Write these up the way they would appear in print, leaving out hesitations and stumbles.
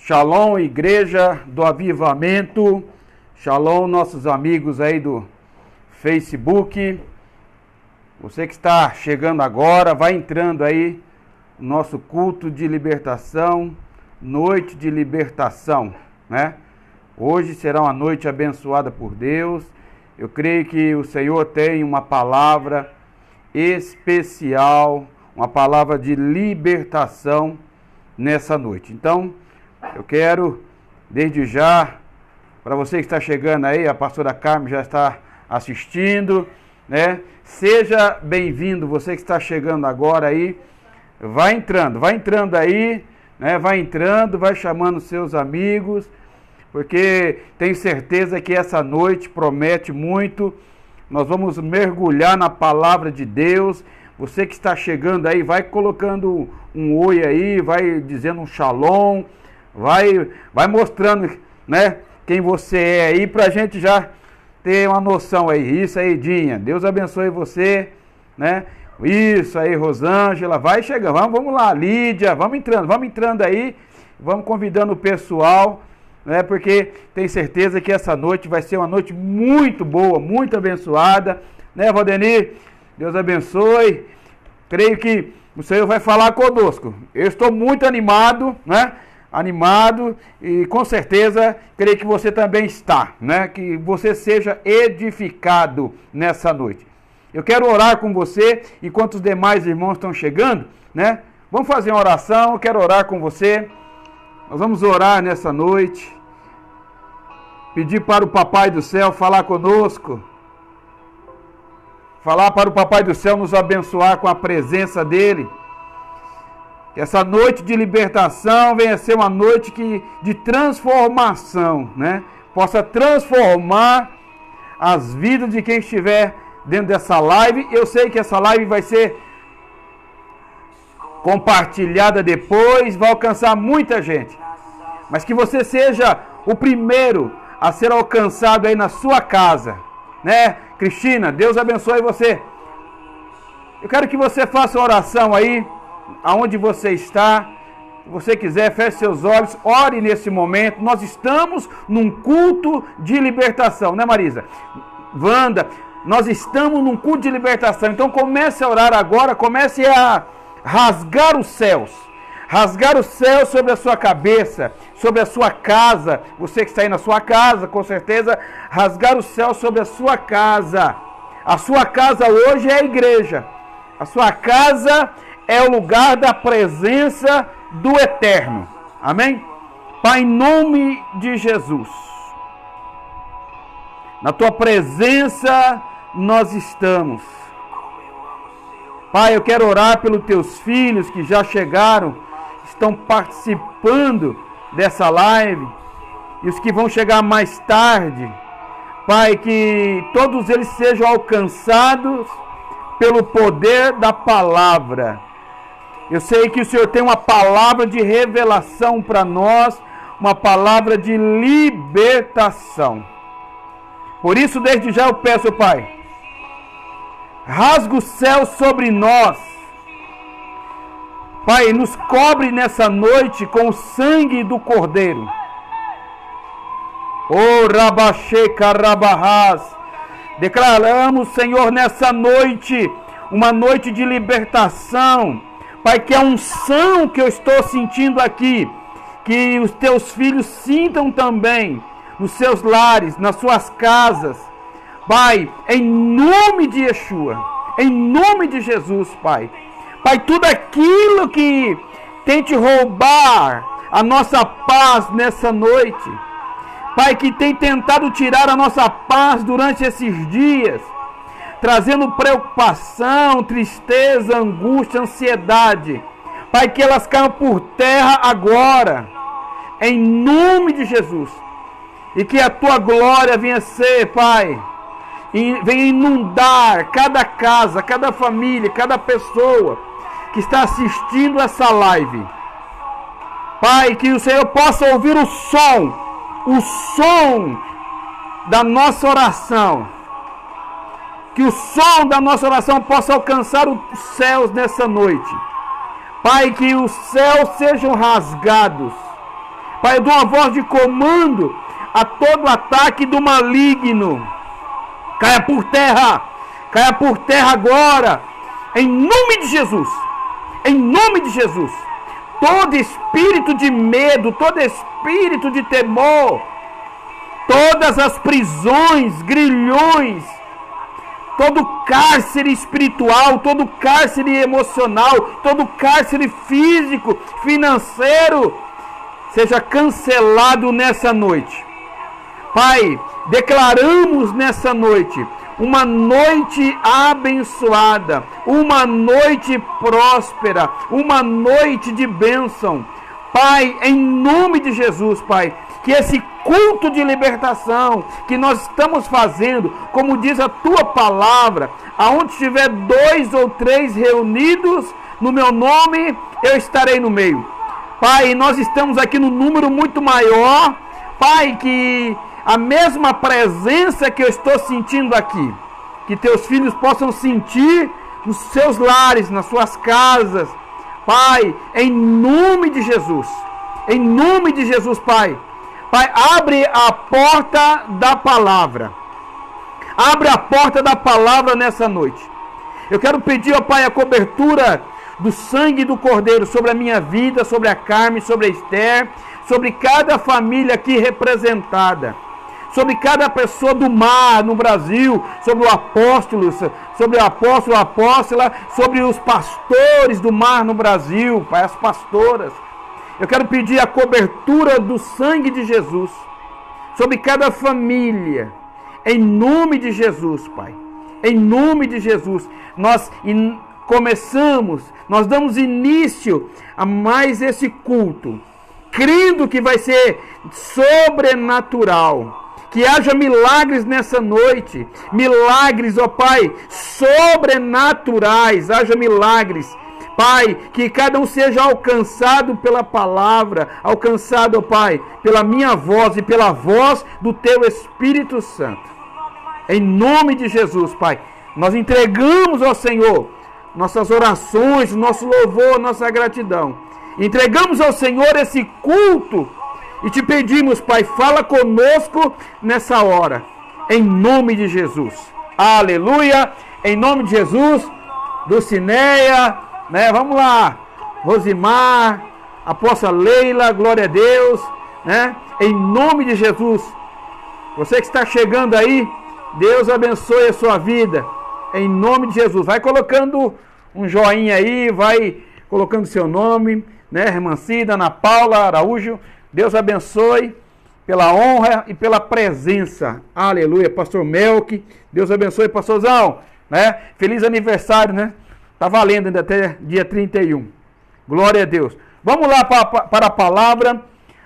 Shalom, Igreja do Avivamento. Shalom, nossos amigos aí do Facebook. Você que está chegando agora, vai entrando aí no nosso culto de libertação, noite de libertação, né? Hoje será uma noite abençoada por Deus. Eu creio que o Senhor tem uma palavra especial, uma palavra de libertação nessa noite. Então, eu quero, desde já, para você que está chegando aí, a pastora Carmen já está assistindo, né? Seja bem-vindo, você que está chegando agora aí, vai entrando aí, né? Vai entrando, vai chamando seus amigos, porque tenho certeza que essa noite promete muito. Nós vamos mergulhar na palavra de Deus. Você que está chegando aí, vai colocando um oi aí, vai dizendo um shalom, vai mostrando, né, quem você é aí, para a gente já ter uma noção aí. Isso aí, Dinha, Deus abençoe você, né? Isso aí, Rosângela, vai chegando, vamos lá, Lídia, vamos entrando aí, vamos convidando o pessoal, né, porque tenho certeza que essa noite vai ser uma noite muito boa, muito abençoada, né, Valdenir? Deus abençoe. Creio que o Senhor vai falar conosco. Eu estou muito animado, né? Animado, e com certeza creio que você também está, né? Que você seja edificado nessa noite. Eu quero orar com você, enquanto os demais irmãos estão chegando, né? Vamos fazer uma oração, eu quero orar com você. Nós vamos orar nessa noite, pedir para o Papai do Céu falar conosco, falar para o Papai do Céu nos abençoar com a presença dEle. Que essa noite de libertação venha ser uma noite de transformação, né? Possa transformar as vidas de quem estiver dentro dessa live. Eu sei que essa live vai ser compartilhada depois, vai alcançar muita gente. Mas que você seja o primeiro a ser alcançado aí na sua casa, né? Cristina, Deus abençoe você. Eu quero que você faça uma oração aí, aonde você está. Se você quiser, feche seus olhos, ore nesse momento. Nós estamos num culto de libertação, né, Marisa? Wanda, nós estamos num culto de libertação. Então comece a orar agora, comece a rasgar os céus. Rasgar os céus sobre a sua cabeça, sobre a sua casa. Você que está aí na sua casa, com certeza, rasgar os céus sobre a sua casa. A sua casa hoje é a igreja. A sua casa é o lugar da presença do Eterno. Amém? Pai, em nome de Jesus, na tua presença nós estamos. Pai, eu quero orar pelos teus filhos que já chegaram, estão participando dessa live, e os que vão chegar mais tarde. Pai, que todos eles sejam alcançados pelo poder da palavra. Eu sei que o Senhor tem uma palavra de revelação para nós, uma palavra de libertação. Por isso, desde já eu peço, Pai, rasga o céu sobre nós. Pai, nos cobre nessa noite com o sangue do Cordeiro. Oh, Rabaxeca Rabahás. Declaramos, Senhor, nessa noite, uma noite de libertação. Pai, que a unção que eu estou sentindo aqui, que os teus filhos sintam também, nos seus lares, nas suas casas. Pai, em nome de Yeshua, em nome de Jesus, Pai. Pai, tudo aquilo que tente roubar a nossa paz nessa noite, Pai, que tem tentado tirar a nossa paz durante esses dias, trazendo preocupação, tristeza, angústia, ansiedade, Pai, que elas caiam por terra agora, em nome de Jesus, e que a tua glória venha ser, Pai, venha inundar cada casa, cada família, cada pessoa que está assistindo essa live. Pai, que o Senhor possa ouvir o som da nossa oração. Que o som da nossa oração possa alcançar os céus nessa noite. Pai, que os céus sejam rasgados. Pai, eu dou uma voz de comando a todo ataque do maligno. Caia por terra agora, em nome de Jesus. Em nome de Jesus. Todo espírito de medo, todo espírito de temor, todas as prisões, grilhões, todo cárcere espiritual, todo cárcere emocional, todo cárcere físico, financeiro, seja cancelado nessa noite. Pai, declaramos nessa noite uma noite abençoada, uma noite próspera, uma noite de bênção. Pai, em nome de Jesus, Pai, que esse culto de libertação que nós estamos fazendo, como diz a tua palavra, aonde estiver 2 ou 3 reunidos no meu nome, eu estarei no meio. Pai, nós estamos aqui num número muito maior, Pai, que a mesma presença que eu estou sentindo aqui, que teus filhos possam sentir nos seus lares, nas suas casas, Pai, em nome de Jesus, Pai. Pai, abre a porta da palavra. Abre a porta da palavra nessa noite. Eu quero pedir, ó Pai, a cobertura do sangue do Cordeiro sobre a minha vida, sobre a Carmen, sobre a Esther, sobre cada família aqui representada, sobre cada pessoa do mar no Brasil, sobre o apóstolo, a apóstola, sobre os pastores do mar no Brasil, Pai, as pastoras. Eu quero pedir a cobertura do sangue de Jesus sobre cada família, em nome de Jesus, Pai. Em nome de Jesus, nós damos início a mais esse culto, crendo que vai ser sobrenatural. Que haja milagres nessa noite, milagres, ó Pai, sobrenaturais, haja milagres. Pai, que cada um seja alcançado pela palavra, alcançado, ó Pai, pela minha voz e pela voz do Teu Espírito Santo. Em nome de Jesus, Pai, nós entregamos ao Senhor nossas orações, nosso louvor, nossa gratidão. Entregamos ao Senhor esse culto e te pedimos, Pai, fala conosco nessa hora, em nome de Jesus. Aleluia, em nome de Jesus, Dulcineia, né? Vamos lá, Rosimar, apóstola Leila, glória a Deus, né? Em nome de Jesus. Você que está chegando aí, Deus abençoe a sua vida, em nome de Jesus. Vai colocando um joinha aí, vai colocando seu nome, né? Irmãcida, Ana Paula Araújo, Deus abençoe pela honra e pela presença. Aleluia, pastor Melk, Deus abençoe, pastorzão, né? Feliz aniversário, né? Tá valendo ainda até dia 31. Glória a Deus. Vamos lá para a palavra.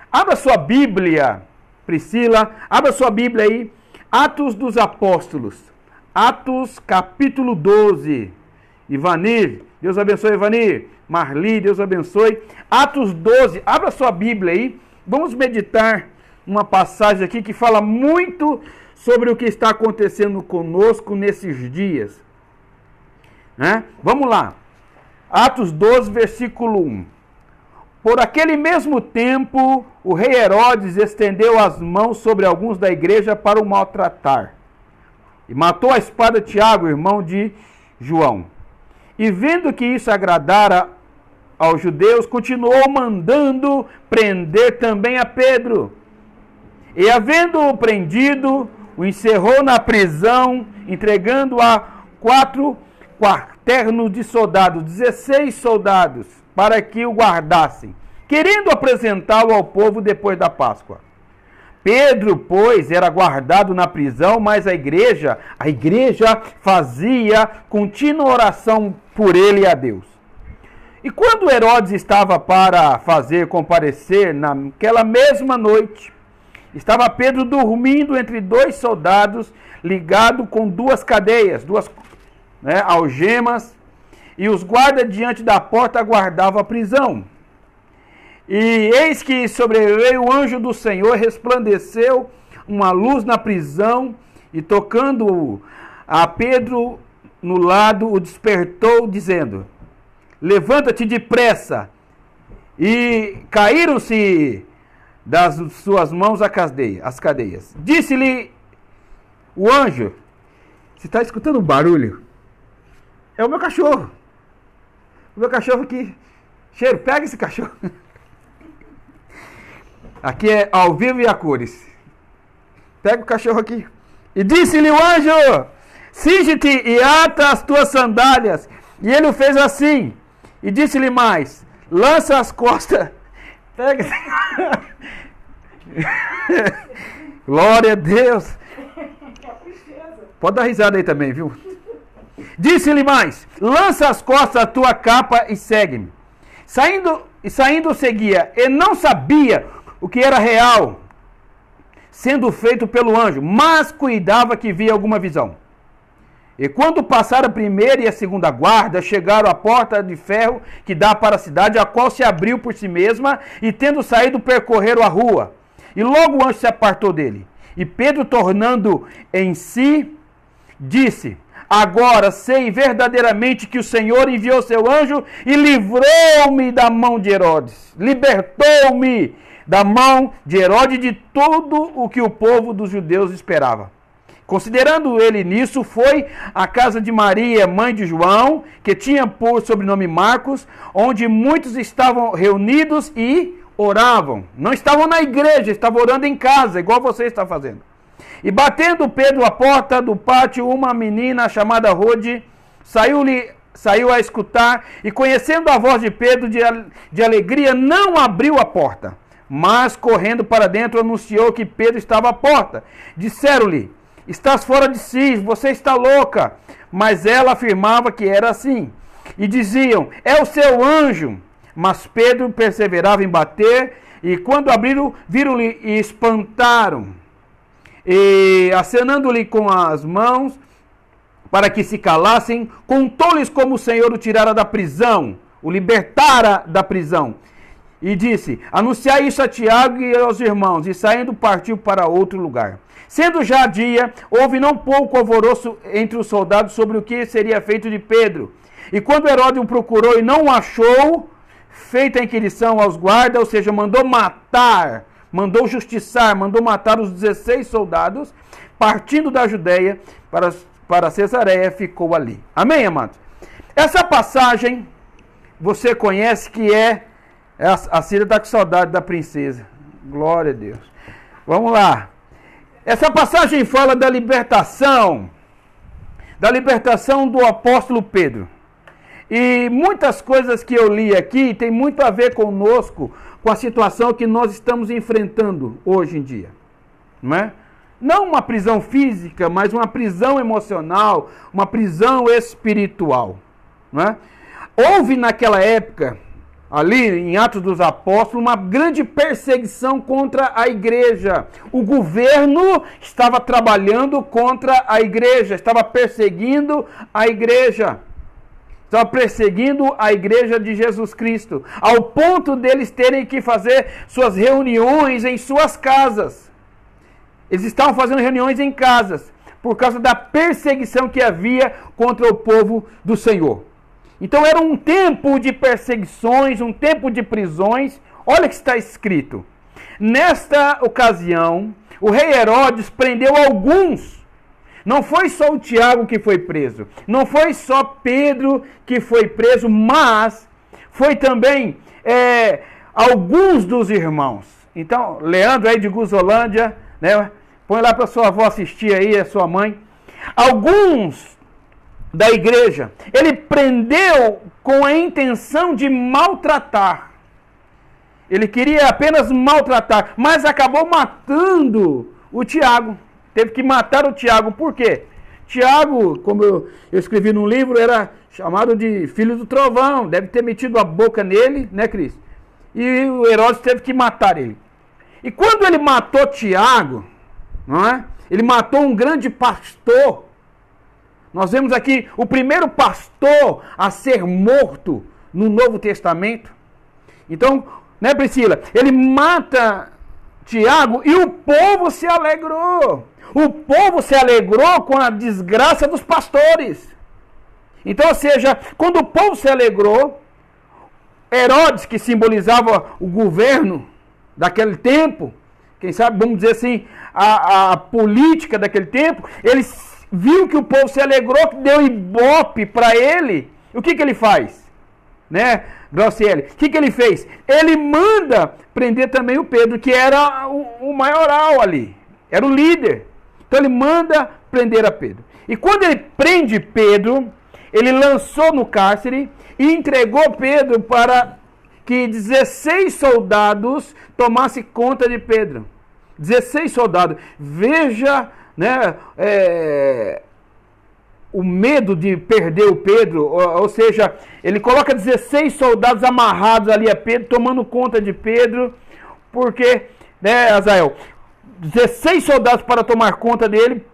Abra sua Bíblia, Priscila. Abra sua Bíblia aí. Atos dos Apóstolos. Atos capítulo 12. Ivanir, Deus abençoe, Ivanir. Marli, Deus abençoe. Atos 12. Abra sua Bíblia aí. Vamos meditar uma passagem aqui que fala muito sobre o que está acontecendo conosco nesses dias. Né? Vamos lá, Atos 12, versículo 1. Por aquele mesmo tempo, o rei Herodes estendeu as mãos sobre alguns da igreja para o maltratar, e matou a espada Tiago, irmão de João. E vendo que isso agradara aos judeus, continuou mandando prender também a Pedro. E havendo-o prendido, o encerrou na prisão, entregando a 4 quarternos de soldados, 16 soldados, para que o guardassem, querendo apresentá-lo ao povo depois da Páscoa. Pedro, pois, era guardado na prisão, mas a igreja fazia contínua oração por ele e a Deus. E quando Herodes estava para fazer comparecer naquela mesma noite, estava Pedro dormindo entre 2 soldados, ligado com 2 cadeias, 2 algemas, e os guardas diante da porta aguardavam a prisão. E eis que sobreveio o anjo do Senhor, resplandeceu uma luz na prisão, e tocando a Pedro no lado, o despertou, dizendo: levanta-te depressa. E caíram-se das suas mãos as cadeias. Disse-lhe o anjo, você está escutando um barulho? É o meu cachorro. O meu cachorro aqui. Cheiro, pega esse cachorro. Aqui é ao vivo e a cores. Pega o cachorro aqui. E disse-lhe o anjo, cinge-te e ata as tuas sandálias. E ele o fez assim. E disse-lhe mais, lança as costas. Pega esse... Glória a Deus. Pode dar risada aí também, viu? Disse-lhe mais, lança as costas a tua capa e segue-me. Saindo seguia, e não sabia o que era real, sendo feito pelo anjo, mas cuidava que via alguma visão. E quando passaram a primeira e a segunda guarda, chegaram à porta de ferro que dá para a cidade, a qual se abriu por si mesma, e tendo saído, percorreram a rua. E logo o anjo se apartou dele. E Pedro, tornando em si, disse, agora sei verdadeiramente que o Senhor enviou seu anjo e livrou-me da mão de Herodes. Libertou-me da mão de Herodes de tudo o que o povo dos judeus esperava. Considerando ele nisso, foi à casa de Maria, mãe de João, que tinha por sobrenome Marcos, onde muitos estavam reunidos e oravam. Não estavam na igreja, estavam orando em casa, igual você está fazendo. E batendo Pedro à porta do pátio, uma menina chamada Rode saiu a escutar, e conhecendo a voz de Pedro de alegria, não abriu a porta, mas correndo para dentro anunciou que Pedro estava à porta. Disseram-lhe, estás fora de si, você está louca. Mas ela afirmava que era assim. E diziam, é o seu anjo. Mas Pedro perseverava em bater, e quando abriram, viram-lhe e espantaram. E acenando-lhe com as mãos, para que se calassem, contou-lhes como o Senhor o tirara da prisão, o libertara da prisão. E disse, anunciai isso a Tiago e aos irmãos, e saindo partiu para outro lugar. Sendo já dia, houve não pouco alvoroço entre os soldados sobre o que seria feito de Pedro. E quando Herodes o procurou e não o achou, feita a inquirição aos guardas, ou seja, mandou matar, mandou justiçar, mandou matar os 16 soldados, partindo da Judeia para Cesareia, ficou ali. Amém, amados? Essa passagem, você conhece que a Cida está com saudade da princesa. Glória a Deus. Vamos lá. Essa passagem fala da libertação do apóstolo Pedro. E muitas coisas que eu li aqui tem muito a ver conosco, com a situação que nós estamos enfrentando hoje em dia. Não é? Não uma prisão física, mas uma prisão emocional, uma prisão espiritual. Não é? Houve naquela época, ali em Atos dos Apóstolos, uma grande perseguição contra a igreja. O governo estava trabalhando contra a igreja, estava perseguindo a igreja. Estava perseguindo a igreja de Jesus Cristo, ao ponto deles terem que fazer suas reuniões em suas casas. Eles estavam fazendo reuniões em casas, por causa da perseguição que havia contra o povo do Senhor. Então era um tempo de perseguições, um tempo de prisões. Olha o que está escrito. Nesta ocasião, o rei Herodes prendeu alguns. Não foi só o Tiago que foi preso. Não foi só Pedro que foi preso, mas foi também alguns dos irmãos. Então, Leandro aí de Guzolândia, né? Põe lá para sua avó assistir aí, a sua mãe. Alguns da igreja, ele prendeu com a intenção de maltratar. Ele queria apenas maltratar, mas acabou matando o Tiago. Teve que matar o Tiago. Por quê? Tiago, como eu escrevi num livro, era chamado de filho do trovão. Deve ter metido a boca nele, né, Cris? E o Herodes teve que matar ele. E quando ele matou Tiago, não é? Ele matou um grande pastor. Nós vemos aqui o primeiro pastor a ser morto no Novo Testamento. Então, né, Priscila? Ele mata Tiago e o povo se alegrou. O povo se alegrou com a desgraça dos pastores. Então, ou seja, quando o povo se alegrou, Herodes, que simbolizava o governo daquele tempo, quem sabe, vamos dizer assim, a política daquele tempo, ele viu que o povo se alegrou, que deu ibope para ele. O que ele faz? Né, Grosselli? O que ele fez? Ele manda prender também o Pedro, que era o maioral ali, era o líder. Então ele manda prender a Pedro. E quando ele prende Pedro, ele lançou no cárcere e entregou Pedro para que 16 soldados tomassem conta de Pedro. 16 soldados. Veja, né, o medo de perder o Pedro, ou seja, ele coloca 16 soldados amarrados ali a Pedro, tomando conta de Pedro, porque, né, Azael, 16 soldados para tomar conta dele,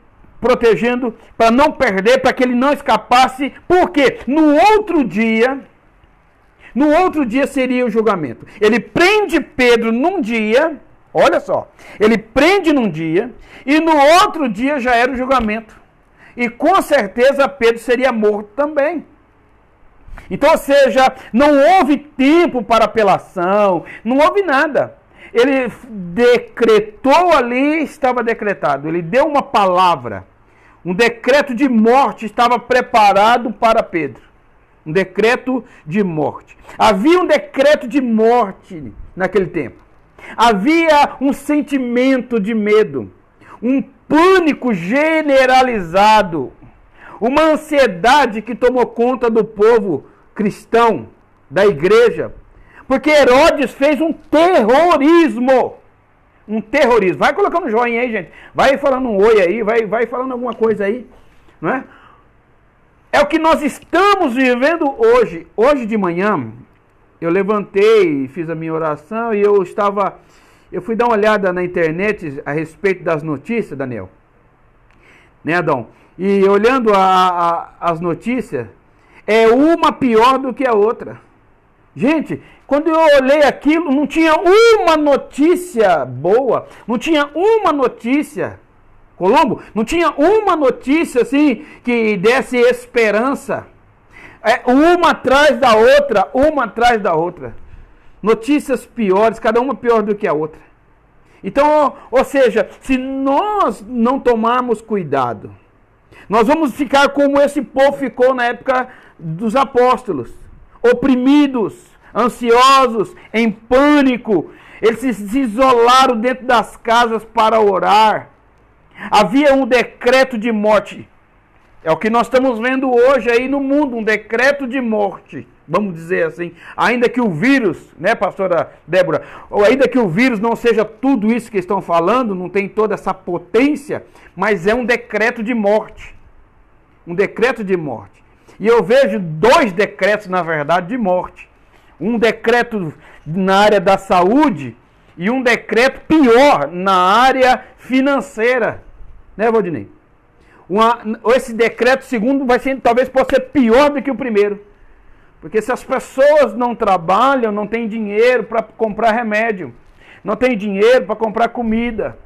protegendo, para não perder, para que ele não escapasse, porque no outro dia seria o julgamento. Ele prende Pedro num dia, olha só, ele prende num dia, e no outro dia já era o julgamento. E com certeza Pedro seria morto também. Então, ou seja, não houve tempo para apelação, não houve nada. Ele decretou ali, estava decretado. Ele deu uma palavra. Um decreto de morte estava preparado para Pedro. Um decreto de morte. Havia um decreto de morte naquele tempo. Havia um sentimento de medo. Um pânico generalizado. Uma ansiedade que tomou conta do povo cristão, da igreja. Porque Herodes fez um terrorismo. Um terrorismo. Vai colocando um joinha aí, gente. Vai falando um oi aí, vai falando alguma coisa aí. Não é? É o que nós estamos vivendo hoje. Hoje de manhã, eu levantei, fiz a minha oração e eu fui dar uma olhada na internet a respeito das notícias, Daniel. Né, Adão? E olhando as notícias, é uma pior do que a outra. Gente, quando eu olhei aquilo, não tinha uma notícia boa, não tinha uma notícia, Colombo, não tinha uma notícia assim que desse esperança. Uma atrás da outra, uma atrás da outra. Notícias piores, cada uma pior do que a outra. Então, ou seja, se nós não tomarmos cuidado, nós vamos ficar como esse povo ficou na época dos apóstolos. Oprimidos, ansiosos, em pânico. Eles se isolaram dentro das casas para orar. Havia um decreto de morte. É o que nós estamos vendo hoje aí no mundo, um decreto de morte, vamos dizer assim. Ainda que o vírus, né, pastora Débora, ou ainda que o vírus não seja tudo isso que estão falando, não tem toda essa potência, mas é um decreto de morte. Um decreto de morte. E eu vejo 2 decretos, na verdade, de morte. Um decreto na área da saúde e um decreto pior na área financeira. Né, Valdinei? Esse decreto segundo talvez possa ser pior do que o primeiro. Porque se as pessoas não trabalham, não têm dinheiro para comprar remédio, não têm dinheiro para comprar comida.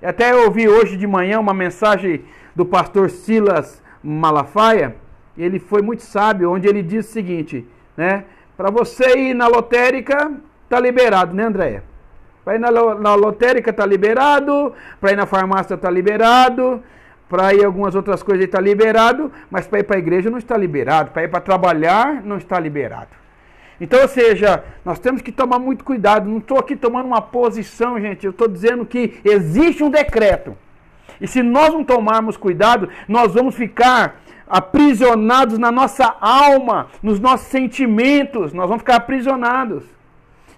Até eu ouvi hoje de manhã uma mensagem do pastor Silas Malafaia. Ele foi muito sábio, onde ele diz o seguinte, né? Para você ir na lotérica, tá liberado, né, Andréia? Para ir na lotérica tá liberado, para ir na farmácia tá liberado, para ir algumas outras coisas está liberado, mas para ir para a igreja não está liberado, para ir para trabalhar não está liberado. Então, ou seja, nós temos que tomar muito cuidado. Não estou aqui tomando uma posição, gente, eu estou dizendo que existe um decreto. E se nós não tomarmos cuidado, nós vamos ficar aprisionados na nossa alma, nos nossos sentimentos, nós vamos ficar aprisionados.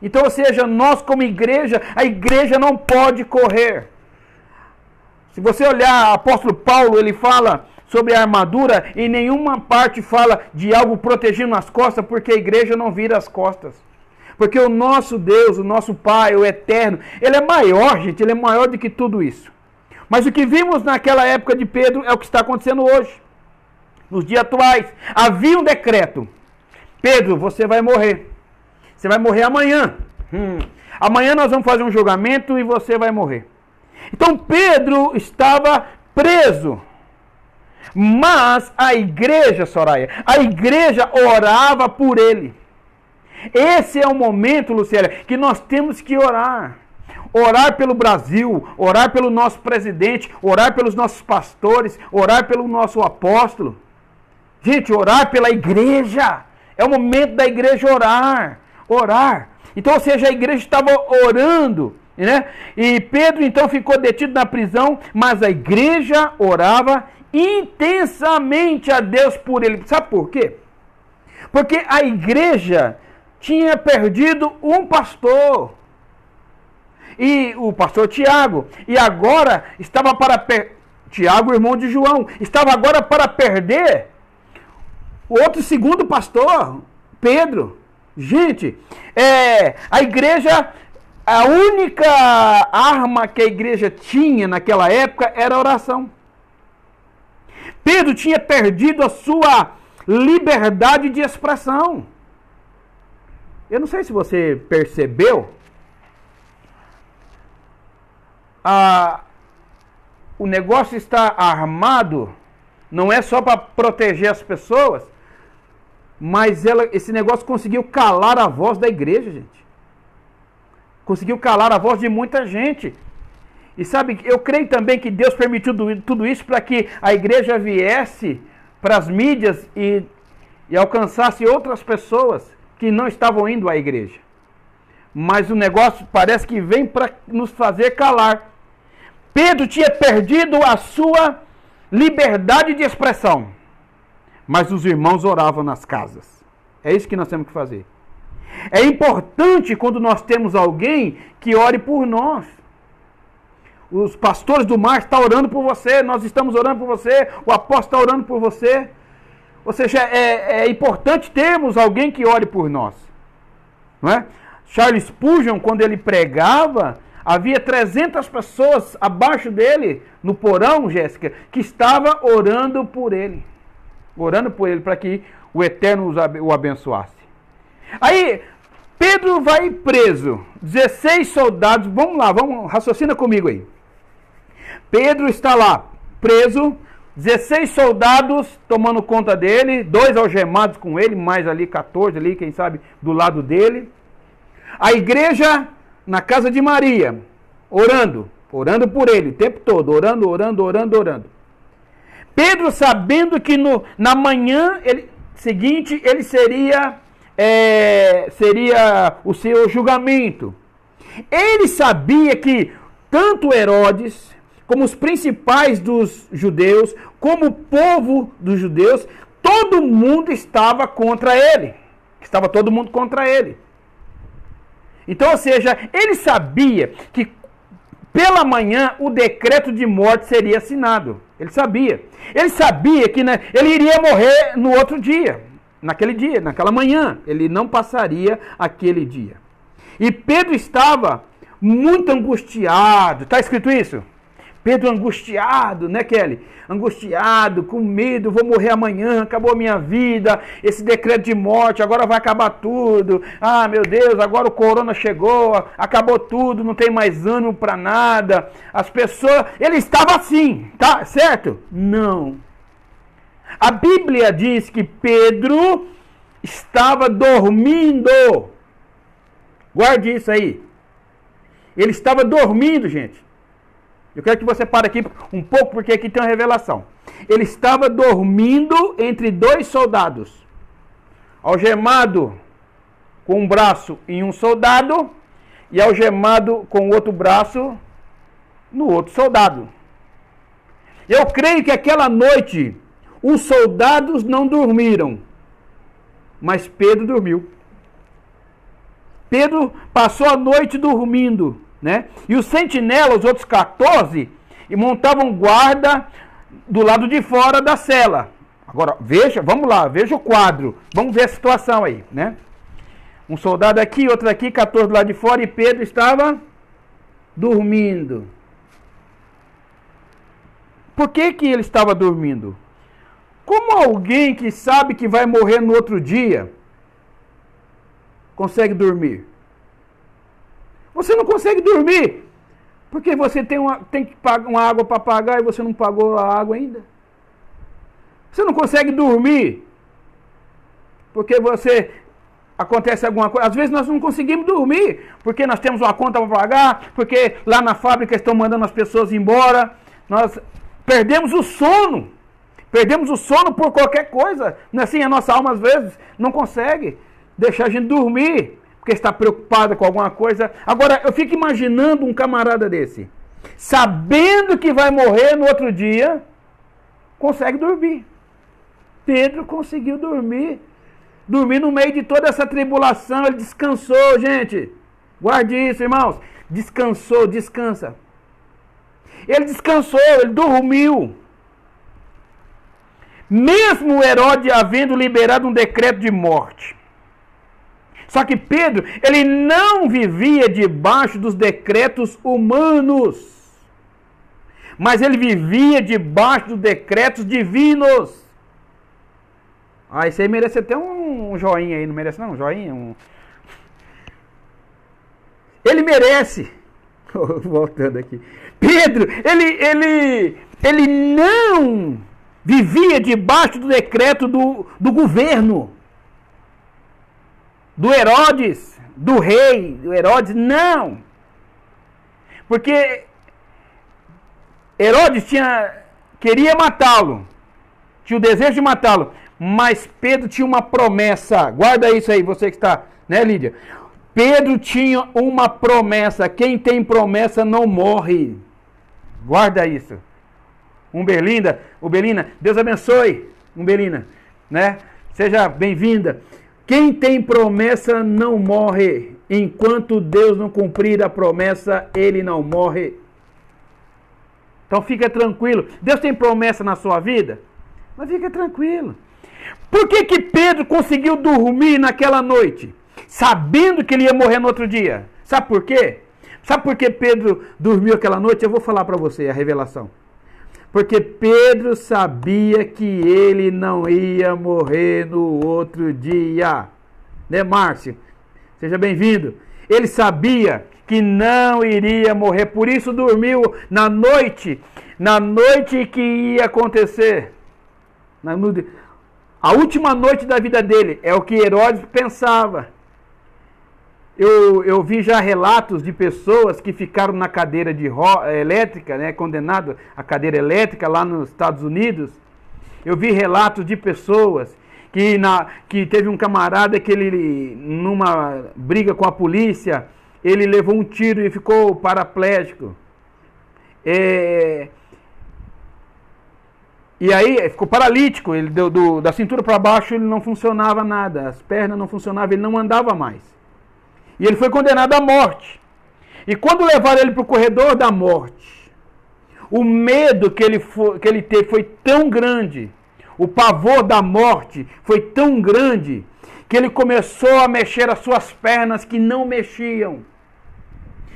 Então, ou seja, nós como igreja, a igreja não pode correr. Se você olhar, o apóstolo Paulo, ele fala sobre a armadura, em nenhuma parte fala de algo protegendo as costas, porque a igreja não vira as costas. Porque o nosso Deus, o nosso Pai, o Eterno, ele é maior, gente, ele é maior do que tudo isso. Mas o que vimos naquela época de Pedro é o que está acontecendo hoje. Nos dias atuais, havia um decreto. Pedro, você vai morrer. Você vai morrer amanhã. Amanhã nós vamos fazer um julgamento e você vai morrer. Então Pedro estava preso. Mas a igreja, Soraya, a igreja orava por ele. Esse é o momento, Lucélia, que nós temos que orar. Orar pelo Brasil, orar pelo nosso presidente, orar pelos nossos pastores, orar pelo nosso apóstolo. Gente, orar pela igreja. É o momento da igreja orar. Orar. Então, ou seja, a igreja estava orando, né? E Pedro então ficou detido na prisão, mas a igreja orava intensamente a Deus por ele. Sabe por quê? Porque a igreja tinha perdido um pastor. E o pastor Tiago. E agora estava para Tiago, irmão de João, estava agora para perder o outro segundo pastor, Pedro. Gente, a igreja, a única arma que a igreja tinha naquela época era a oração. Pedro tinha perdido a sua liberdade de expressão. Eu não sei se você percebeu, o negócio está armado, não é só para proteger as pessoas, mas esse negócio conseguiu calar a voz da igreja, gente. Conseguiu calar a voz de muita gente. E sabe, eu creio também que Deus permitiu tudo isso para que a igreja viesse para as mídias e alcançasse outras pessoas que não estavam indo à igreja. Mas o negócio parece que vem para nos fazer calar. Pedro tinha perdido a sua liberdade de expressão, mas os irmãos oravam nas casas. É isso que nós temos que fazer. É importante quando nós temos alguém que ore por nós. Os pastores do mar estão orando por você, nós estamos orando por você, o apóstolo está orando por você. Ou seja, é importante termos alguém que ore por nós. Não é? Charles Spurgeon, quando ele pregava, havia 300 pessoas abaixo dele, no porão, Jéssica, que estava orando por ele. Orando por ele, para que o Eterno o abençoasse. Aí, Pedro vai preso. 16 soldados, vamos lá, raciocina comigo aí. Pedro está lá, preso, 16 soldados tomando conta dele, 2 algemados com ele, mais ali 14 ali, quem sabe, do lado dele. A igreja na casa de Maria, orando por ele o tempo todo, orando. Pedro, sabendo que na manhã seguinte ele seria o seu julgamento. Ele sabia que tanto Herodes, como os principais dos judeus, como o povo dos judeus, todo mundo estava contra ele. Estava todo mundo contra ele. Então, ou seja, ele sabia que pela manhã o decreto de morte seria assinado. Ele sabia. Ele sabia que ele iria morrer no outro dia. Naquele dia, naquela manhã. Ele não passaria aquele dia. E Pedro estava muito angustiado. Está escrito isso? Pedro angustiado, né, Kelly? Angustiado, com medo, vou morrer amanhã, acabou a minha vida, esse decreto de morte, agora vai acabar tudo. Ah, meu Deus, agora o corona chegou, acabou tudo, não tem mais ânimo para nada. As pessoas, ele estava assim, tá certo? Não. A Bíblia diz que Pedro estava dormindo. Guarde isso aí. Ele estava dormindo, gente. Eu quero que você pare aqui um pouco, porque aqui tem uma revelação. Ele estava dormindo entre 2 soldados. Algemado com um braço em um soldado e algemado com o outro braço no outro soldado. Eu creio que aquela noite os soldados não dormiram, mas Pedro dormiu. Pedro passou a noite dormindo, né? E os sentinelas, os outros 14, montavam guarda do lado de fora da cela. Agora, vamos lá, veja o quadro. Vamos ver a situação aí, né? Um soldado aqui, outro aqui, 14 do lado de fora, e Pedro estava dormindo. Por que ele estava dormindo? Como alguém que sabe que vai morrer no outro dia consegue dormir? Você não consegue dormir porque você tem que pagar uma água para pagar e você não pagou a água ainda. Você não consegue dormir porque você acontece alguma coisa. Às vezes nós não conseguimos dormir, porque nós temos uma conta para pagar, porque lá na fábrica estão mandando as pessoas embora. Nós perdemos o sono. Perdemos o sono por qualquer coisa. Não é assim? A nossa alma às vezes não consegue deixar a gente dormir, porque está preocupada com alguma coisa. Agora, eu fico imaginando um camarada desse, sabendo que vai morrer no outro dia, consegue dormir. Pedro conseguiu dormir. Dormir no meio de toda essa tribulação. Ele descansou, gente. Guarde isso, irmãos. Descansou, descansa. Ele descansou, ele dormiu. Mesmo Herodes havendo liberado um decreto de morte. Só que Pedro, ele não vivia debaixo dos decretos humanos. Mas ele vivia debaixo dos decretos divinos. Ah, isso aí merece até um joinha aí, não merece não? Um joinha? Ele merece. Voltando aqui. Pedro, ele não vivia debaixo do decreto do governo. Do Herodes, do rei, do Herodes, não. Porque Herodes queria matá-lo. Tinha o desejo de matá-lo. Mas Pedro tinha uma promessa. Guarda isso aí, você que está, né, Lídia? Pedro tinha uma promessa. Quem tem promessa não morre. Guarda isso. Umbelina, Deus abençoe. Umbelina, né? Seja bem-vinda. Quem tem promessa não morre. Enquanto Deus não cumprir a promessa, ele não morre. Então fica tranquilo. Deus tem promessa na sua vida? Mas fica tranquilo. Por que Pedro conseguiu dormir naquela noite? Sabendo que ele ia morrer no outro dia. Sabe por quê? Sabe por que Pedro dormiu aquela noite? Eu vou falar para você a revelação. Porque Pedro sabia que ele não ia morrer no outro dia. Né, Márcio? Seja bem-vindo. Ele sabia que não iria morrer. Por isso dormiu na noite que ia acontecer. A última noite da vida dele, é o que Herodes pensava. Eu vi já relatos de pessoas que ficaram na cadeira elétrica, né, condenado à cadeira elétrica lá nos Estados Unidos. Eu vi relatos de pessoas que teve um camarada que ele, numa briga com a polícia, ele levou um tiro e ficou paraplégico. E aí ficou paralítico, ele da cintura para baixo ele não funcionava nada, as pernas não funcionavam, ele não andava mais. E ele foi condenado à morte. E quando levaram ele para o corredor da morte, o medo que ele teve foi tão grande, o pavor da morte foi tão grande, que ele começou a mexer as suas pernas que não mexiam.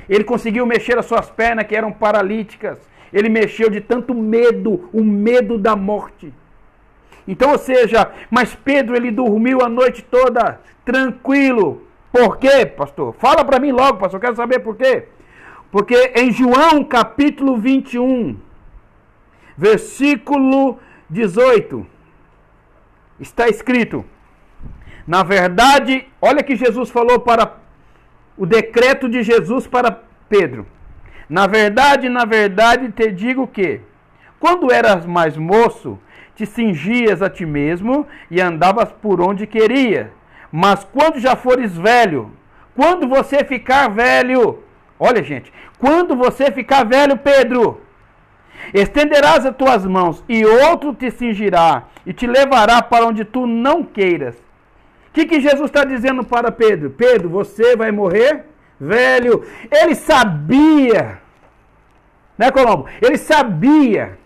Ele conseguiu mexer as suas pernas que eram paralíticas. Ele mexeu de tanto medo, o medo da morte. Então, ou seja, mas Pedro, ele dormiu a noite toda tranquilo. Por quê, pastor? Fala para mim logo, pastor, eu quero saber por quê. Porque em João capítulo 21, versículo 18, está escrito, na verdade, olha que Jesus falou para o decreto de Jesus para Pedro. Na verdade, te digo que, quando eras mais moço, te cingias a ti mesmo e andavas por onde queria. Mas quando já fores velho, quando você ficar velho, olha gente, quando você ficar velho, Pedro, estenderás as tuas mãos e outro te cingirá e te levará para onde tu não queiras. O que Jesus está dizendo para Pedro? Pedro, você vai morrer velho. Ele sabia, né, Colombo? Ele sabia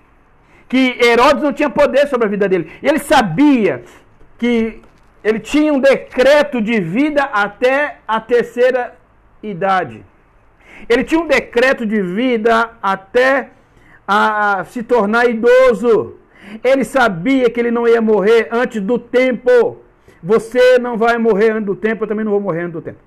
que Herodes não tinha poder sobre a vida dele. Ele sabia que ele tinha um decreto de vida até a terceira idade. Ele tinha um decreto de vida até se tornar idoso. Ele sabia que ele não ia morrer antes do tempo. Você não vai morrer antes do tempo, eu também não vou morrer antes do tempo.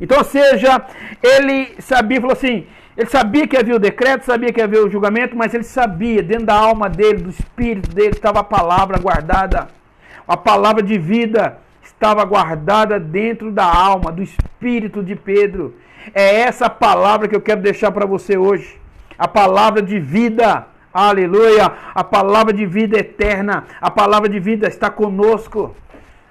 Então, ou seja, ele sabia, falou assim, ele sabia que havia o decreto, sabia que havia o julgamento, mas ele sabia, dentro da alma dele, do espírito dele, estava a palavra guardada. A palavra de vida estava guardada dentro da alma, do espírito de Pedro. É essa palavra que eu quero deixar para você hoje. A palavra de vida. Aleluia. A palavra de vida eterna. A palavra de vida está conosco.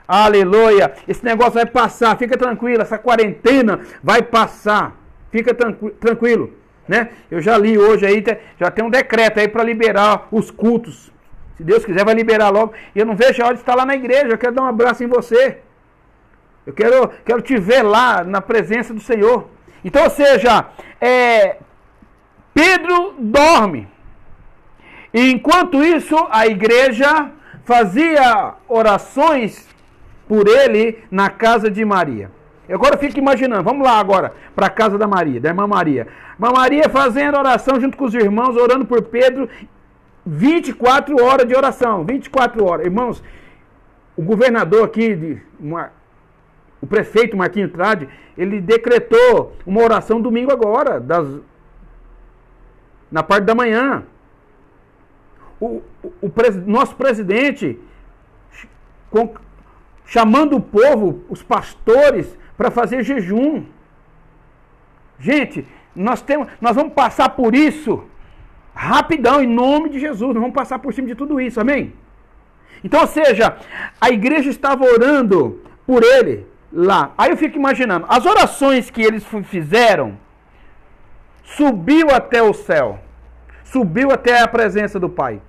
Aleluia. Esse negócio vai passar. Fica tranquilo. Essa quarentena vai passar. Fica tranquilo. Né? Eu já li hoje aí, já tem um decreto aí para liberar os cultos. Se Deus quiser, vai liberar logo. E eu não vejo a hora de estar lá na igreja. Eu quero dar um abraço em você. Eu quero te ver lá na presença do Senhor. Então, ou seja, Pedro dorme. E enquanto isso, a igreja fazia orações por ele na casa de Maria. Eu agora fico imaginando, vamos lá agora para a casa da Maria, da irmã Maria. Irmã Maria fazendo oração junto com os irmãos, orando por Pedro, 24 horas de oração, 24 horas. Irmãos, o governador aqui, o prefeito Marquinhos Trade, ele decretou uma oração domingo agora, na parte da manhã. Nosso presidente, chamando o povo, os pastores, para fazer jejum. Gente, nós vamos passar por isso rapidão, em nome de Jesus. Nós vamos passar por cima de tudo isso, amém? Então, ou seja, a igreja estava orando por ele lá. Aí eu fico imaginando, as orações que eles fizeram, subiu até o céu, subiu até a presença do Pai.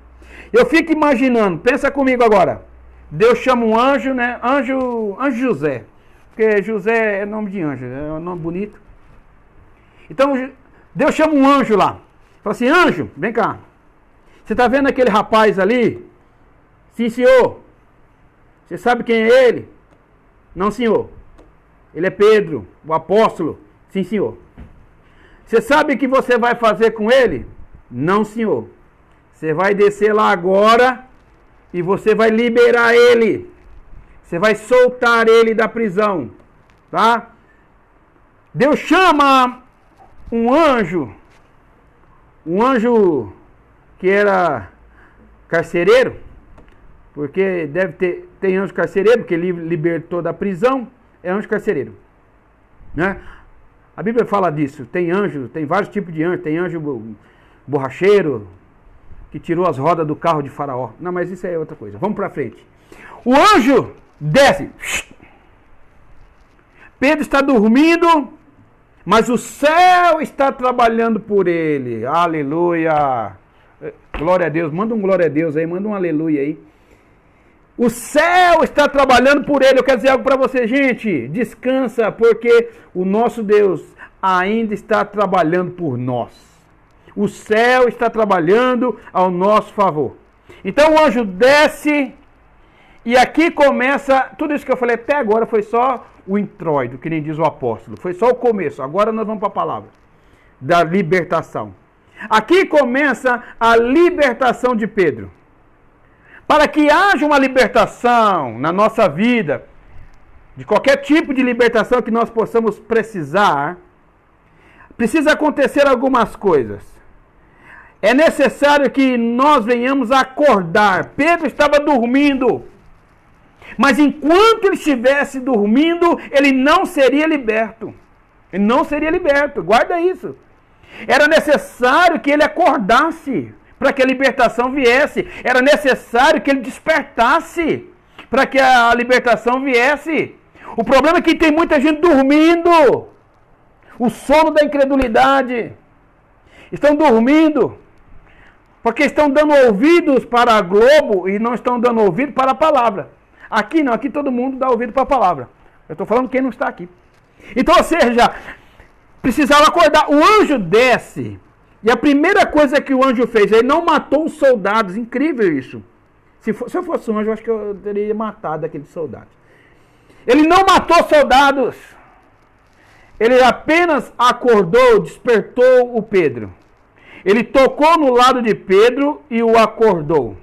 Eu fico imaginando, pensa comigo agora, Deus chama um anjo, né? Anjo José, porque José é nome de anjo, é um nome bonito. Então, Deus chama um anjo lá, fala assim, anjo, vem cá, você está vendo aquele rapaz ali? Sim, senhor. Você sabe quem é ele? Não, senhor. Ele é Pedro, o apóstolo. Sim, senhor. Você sabe o que você vai fazer com ele? Não, senhor. Você vai descer lá agora e você vai liberar ele. Você vai soltar ele da prisão. Tá? Deus chama um anjo que era carcereiro, porque tem anjo carcereiro, porque ele libertou da prisão, é anjo carcereiro. Né? A Bíblia fala disso, tem anjo, tem vários tipos de anjo, tem anjo borracheiro, que tirou as rodas do carro de Faraó. Não, mas isso é outra coisa, vamos para frente. O anjo desce, Pedro está dormindo, mas o céu está trabalhando por ele, aleluia, glória a Deus, manda um glória a Deus aí, manda um aleluia aí. O céu está trabalhando por ele. Eu quero dizer algo para você, gente. Descansa, porque o nosso Deus ainda está trabalhando por nós. O céu está trabalhando ao nosso favor. Então o anjo desce e aqui começa, tudo isso que eu falei até agora foi só o introito, que nem diz o apóstolo. Foi só o começo. Agora nós vamos para a palavra da libertação. Aqui começa a libertação de Pedro. Para que haja uma libertação na nossa vida, de qualquer tipo de libertação que nós possamos precisar, precisa acontecer algumas coisas. É necessário que nós venhamos a acordar. Pedro estava dormindo, mas enquanto ele estivesse dormindo, ele não seria liberto. Ele não seria liberto, guarda isso. Era necessário que ele acordasse para que a libertação viesse. Era necessário que ele despertasse para que a libertação viesse. O problema é que tem muita gente dormindo. O sono da incredulidade. Estão dormindo porque estão dando ouvidos para a Globo e não estão dando ouvido para a palavra. Aqui não, aqui todo mundo dá ouvido para a palavra. Eu estou falando quem não está aqui. Então, ou seja, precisava acordar. O anjo desce. E a primeira coisa que o anjo fez, ele não matou os soldados. Incrível isso. Se eu fosse um anjo, eu acho que eu teria matado aqueles soldados. Ele não matou soldados. Ele apenas acordou, despertou o Pedro. Ele tocou no lado de Pedro e o acordou.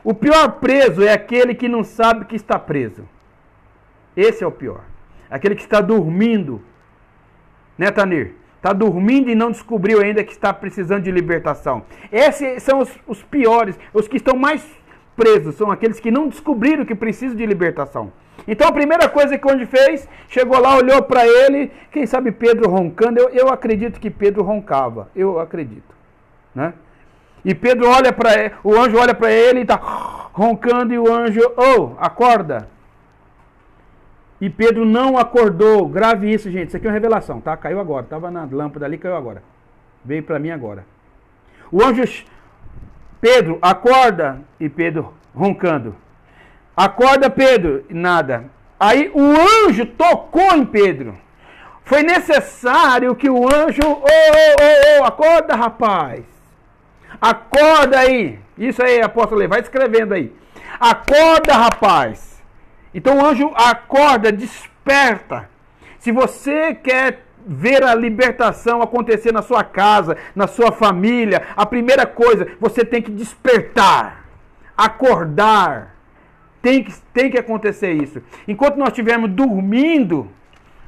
O pior preso é aquele que não sabe que está preso. Esse é o pior. Aquele que está dormindo. Né, Tanir? Está dormindo e não descobriu ainda que está precisando de libertação. Esses são os piores, os que estão mais presos, são aqueles que não descobriram que precisam de libertação. Então a primeira coisa que o anjo fez, chegou lá, olhou para ele, quem sabe Pedro roncando, eu acredito que Pedro roncava, eu acredito, né? E Pedro olha para ele, o anjo olha para ele e está roncando, e o anjo, acorda. E Pedro não acordou, grave isso, gente, isso aqui é uma revelação, tá? Caiu agora, estava na lâmpada ali, caiu agora, veio para mim agora. O anjo, Pedro, acorda, e Pedro roncando. Acorda, Pedro, nada. Aí o anjo tocou em Pedro. Foi necessário que o anjo, acorda, rapaz. Acorda aí. Isso aí, apóstolo Lê, vai escrevendo aí. Acorda, rapaz. Então o anjo acorda, desperta. Se você quer ver a libertação acontecer na sua casa, na sua família, a primeira coisa, você tem que despertar, acordar. Tem que acontecer isso. Enquanto nós estivermos dormindo,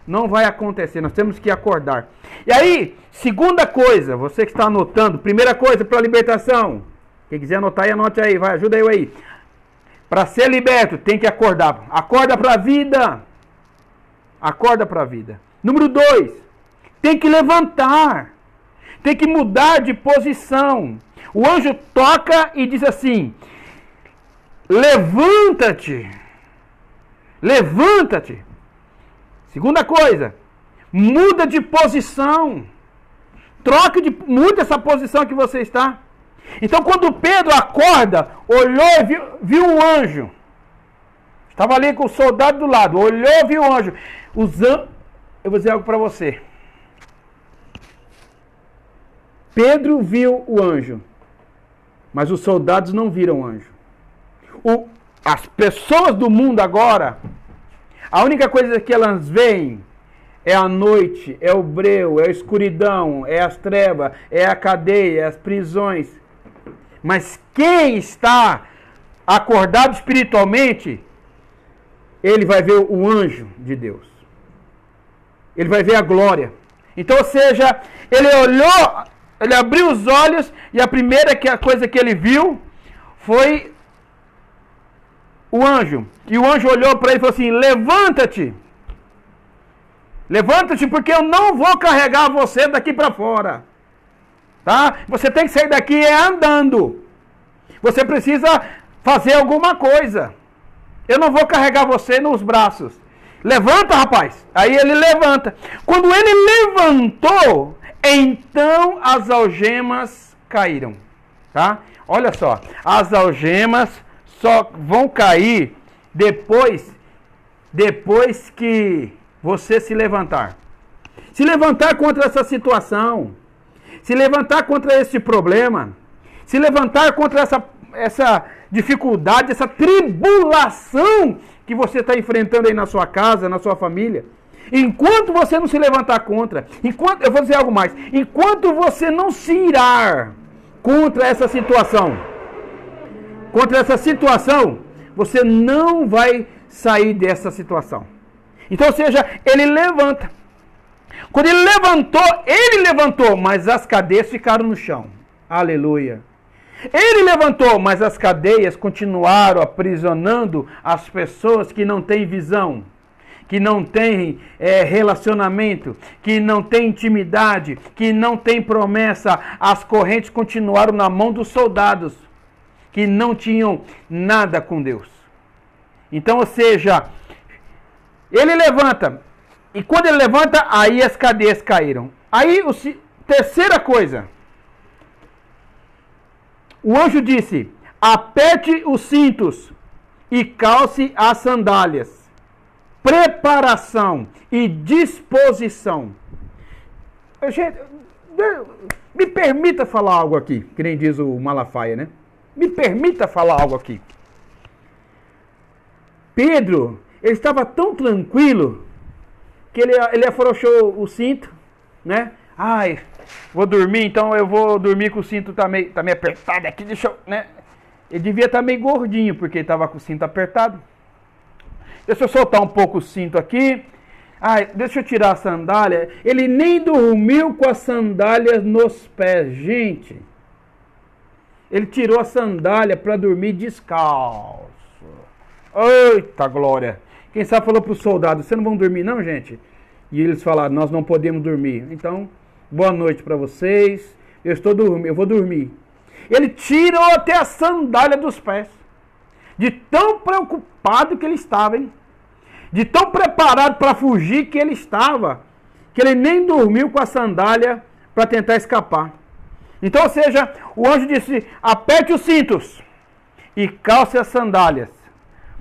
não vai acontecer. Nós temos que acordar. E aí, segunda coisa, você que está anotando, primeira coisa para a libertação. Quem quiser anotar aí, anote aí, vai, ajuda eu aí. Para ser liberto, tem que acordar. Acorda para a vida. Acorda para a vida. Número 2, tem que levantar. Tem que mudar de posição. O anjo toca e diz assim: levanta-te. Levanta-te. Segunda coisa, muda de posição. Muda essa posição que você está. Então quando Pedro acorda, olhou e viu um anjo. Estava ali com o soldado do lado, olhou e viu um anjo. Eu vou dizer algo para você. Pedro viu o anjo, mas os soldados não viram o anjo. As pessoas do mundo agora, a única coisa que elas veem é a noite, é o breu, é a escuridão, é as trevas, é a cadeia, é as prisões. Mas quem está acordado espiritualmente, ele vai ver o anjo de Deus. Ele vai ver a glória. Então, ou seja, ele olhou, ele abriu os olhos e a primeira coisa que ele viu foi o anjo. E o anjo olhou para ele e falou assim: levanta-te. Levanta-te, porque eu não vou carregar você daqui para fora. Tá? Você tem que sair daqui andando. Você precisa fazer alguma coisa. Eu não vou carregar você nos braços. Levanta, rapaz. Aí ele levanta. Quando ele levantou, então as algemas caíram. Tá? Olha só. As algemas só vão cair depois que você se levantar. Se levantar contra essa situação. Se levantar contra esse problema. Se levantar contra essa dificuldade, essa tribulação que você está enfrentando aí na sua casa, na sua família. Enquanto você não se levantar contra, eu vou dizer algo mais, enquanto você não se irar contra essa situação, você não vai sair dessa situação. Então, ou seja, ele levanta. Quando ele levantou, mas as cadeias ficaram no chão. Aleluia. Ele levantou, mas as cadeias continuaram aprisionando as pessoas que não têm visão, que não têm relacionamento, que não têm intimidade, que não têm promessa. As correntes continuaram na mão dos soldados, que não tinham nada com Deus. Então, ou seja, ele levanta, e quando ele levanta, aí as cadeias caíram. Aí, terceira coisa, o anjo disse: aperte os cintos e calce as sandálias. Preparação e disposição. Gente, me permita falar algo aqui, que nem diz o Malafaia, né? Me permita falar algo aqui. Pedro, ele estava tão tranquilo que ele afrouxou o cinto, né? Ai, vou dormir, então eu vou dormir com o cinto tá meio apertado aqui, deixa eu, né? Ele devia estar meio gordinho, porque ele estava com o cinto apertado. Deixa eu soltar um pouco o cinto aqui. Ai, deixa eu tirar a sandália. Ele nem dormiu com as sandálias nos pés, gente. Ele tirou a sandália para dormir descalço. Eita glória! Quem sabe falou para os soldados, vocês não vão dormir não, gente? E eles falaram, nós não podemos dormir. Então, boa noite para vocês, eu vou dormir. Ele tirou até a sandália dos pés. De tão preocupado que ele estava, hein? De tão preparado para fugir que ele estava, que ele nem dormiu com a sandália para tentar escapar. Então, ou seja, o anjo disse, aperte os cintos e calce as sandálias,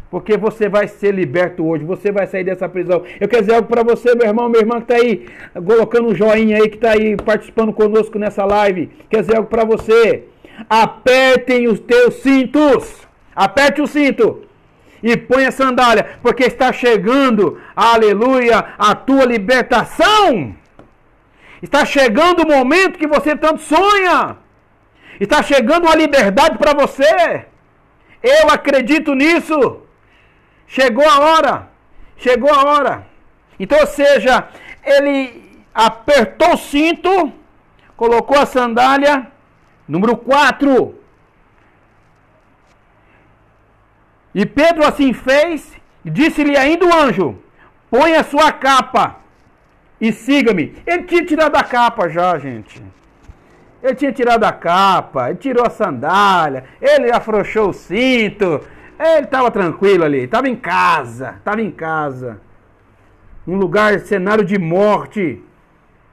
porque você vai ser liberto hoje, você vai sair dessa prisão. Eu quero dizer algo para você, meu irmão, minha irmã que está aí, colocando um joinha aí, que está aí participando conosco nessa live. Quero dizer algo para você, apertem os teus cintos, aperte o cinto e põe a sandália, porque está chegando, aleluia, a tua libertação. Está chegando o momento que você tanto sonha. Está chegando a liberdade para você. Eu acredito nisso. Chegou a hora. Chegou a hora. Então, ou seja, ele apertou o cinto, colocou a sandália, número 4. E Pedro assim fez, disse-lhe ainda o anjo, põe a sua capa e siga-me. Ele tinha tirado a capa já, gente. Ele tinha tirado a capa, ele tirou a sandália, ele afrouxou o cinto, ele estava tranquilo ali, estava em casa, um lugar, cenário de morte.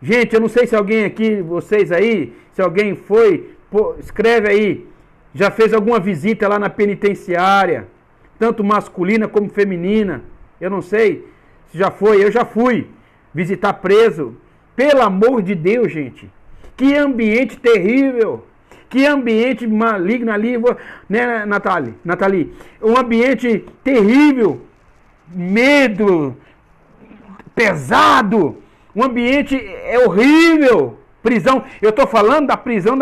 Gente, eu não sei se alguém aqui, vocês aí, se alguém foi, escreve aí, já fez alguma visita lá na penitenciária, tanto masculina como feminina, eu não sei se já foi, eu já fui visitar preso. Pelo amor de Deus, gente, que ambiente terrível, que ambiente maligno ali, né, Nathalie? Um ambiente terrível, medo, pesado, um ambiente horrível, prisão. Eu estou falando da prisão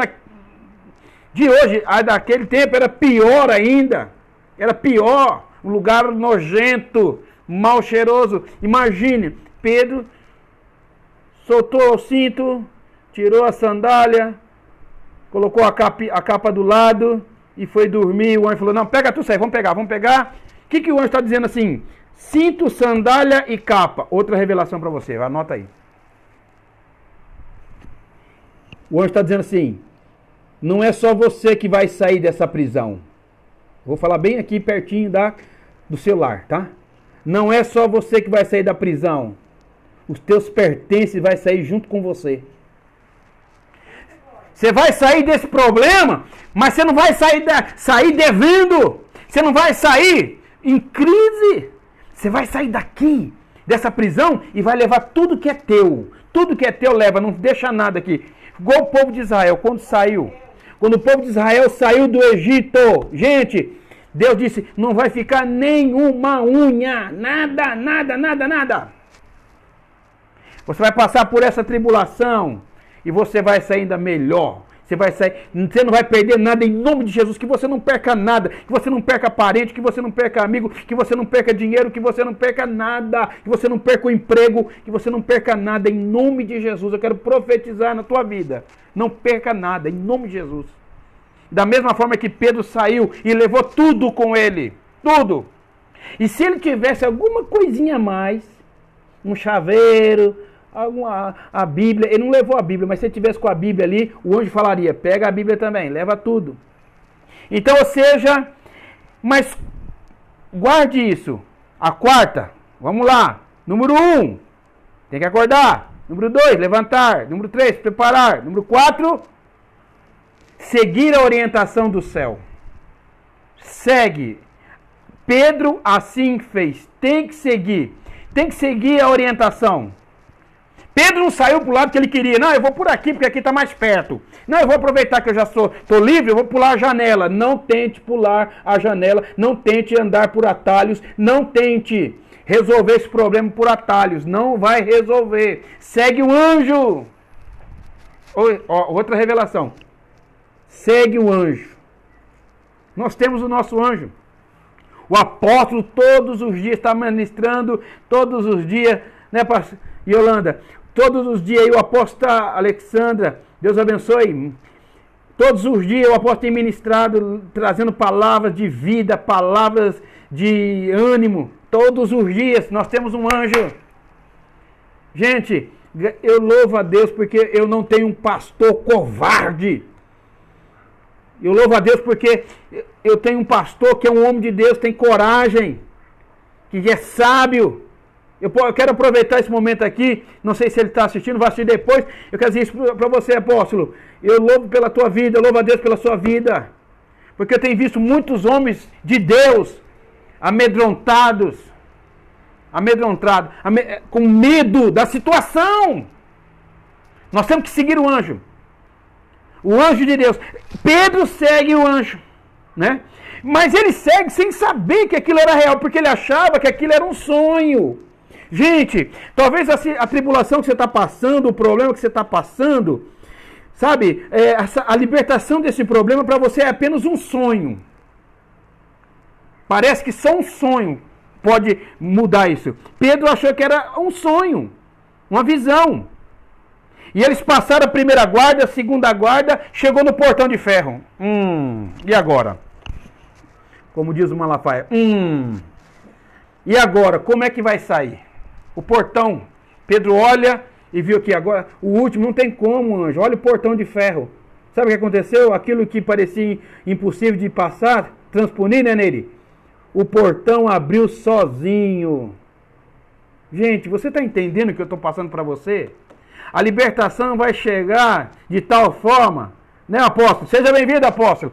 de hoje, a daquele tempo era pior ainda, era pior, um lugar nojento, mal cheiroso. Imagine, Pedro soltou o cinto, tirou a sandália, colocou a capa do lado e foi dormir. O anjo falou, não, pega tudo isso aí, vamos pegar. O que o anjo está dizendo assim? Cinto, sandália e capa. Outra revelação para você, anota aí. O anjo está dizendo assim, não é só você que vai sair dessa prisão. Vou falar bem aqui pertinho do celular, tá? Não é só você que vai sair da prisão. Os teus pertences vai sair junto com você. Você vai sair desse problema, mas você não vai sair devendo. Você não vai sair em crise. Você vai sair daqui, dessa prisão, e vai levar tudo que é teu. Tudo que é teu leva, não deixa nada aqui. Igual o povo de Israel, quando o povo de Israel saiu do Egito, gente, Deus disse, não vai ficar nenhuma unha, nada. Você vai passar por essa tribulação e você vai sair ainda melhor. Você não vai perder nada em nome de Jesus, que você não perca nada, que você não perca parente, que você não perca amigo, que você não perca dinheiro, que você não perca nada, que você não perca o emprego, que você não perca nada em nome de Jesus. Eu quero profetizar na tua vida. Não perca nada em nome de Jesus. Da mesma forma que Pedro saiu e levou tudo com ele, tudo. E se ele tivesse alguma coisinha a mais, um chaveiro, a Bíblia, ele não levou a Bíblia, mas se ele tivesse com a Bíblia ali, o anjo falaria, pega a Bíblia também, leva tudo. Então, ou seja, mas guarde isso. A quarta, vamos lá, número 1, tem que acordar. Número 2, levantar. Número 3, preparar. Número 4, seguir a orientação do céu. Segue. Pedro assim fez. Tem que seguir a orientação. Pedro não saiu para o lado que ele queria. Não, eu vou por aqui porque aqui está mais perto. Não, eu vou aproveitar que eu já estou livre, eu vou pular a janela. Não tente pular a janela. Não tente andar por atalhos. Não tente resolver esse problema por atalhos. Não vai resolver. Segue o anjo. Outra revelação. Segue o anjo. Nós temos o nosso anjo. O apóstolo todos os dias está ministrando, todos os dias, né, pastor Yolanda? Todos os dias aí o apóstolo Alexandra, Deus abençoe. Todos os dias o apóstolo tem ministrado, trazendo palavras de vida, palavras de ânimo, Todos os dias nós temos um anjo. Gente, eu louvo a Deus porque eu não tenho um pastor covarde. Eu louvo a Deus porque eu tenho um pastor que é um homem de Deus, tem coragem, que é sábio. Eu quero aproveitar esse momento aqui, não sei se ele está assistindo, vai assistir depois. Eu quero dizer isso para você, apóstolo. Eu louvo pela tua vida, eu louvo a Deus pela sua vida. Porque eu tenho visto muitos homens de Deus amedrontados, com medo da situação. Nós temos que seguir o anjo de Deus. Pedro segue o anjo, né? Mas ele segue sem saber que aquilo era real, porque ele achava que aquilo era um sonho. Gente, talvez a tribulação que você está passando, o problema que você está passando, sabe, a libertação desse problema para você é apenas um sonho. Parece que só um sonho pode mudar isso. Pedro achou que era um sonho, uma visão. E eles passaram a primeira guarda, a segunda guarda, chegou no portão de ferro. E agora? Como diz o Malafaia. E agora? Como é que vai sair? O portão. Pedro olha e viu que agora, o último, não tem como, anjo. Olha o portão de ferro. Sabe o que aconteceu? Aquilo que parecia impossível de passar, transponer, né, nele? O portão abriu sozinho. Gente, você está entendendo o que eu estou passando para você? A libertação vai chegar de tal forma, né, apóstolo? Seja bem-vindo, apóstolo.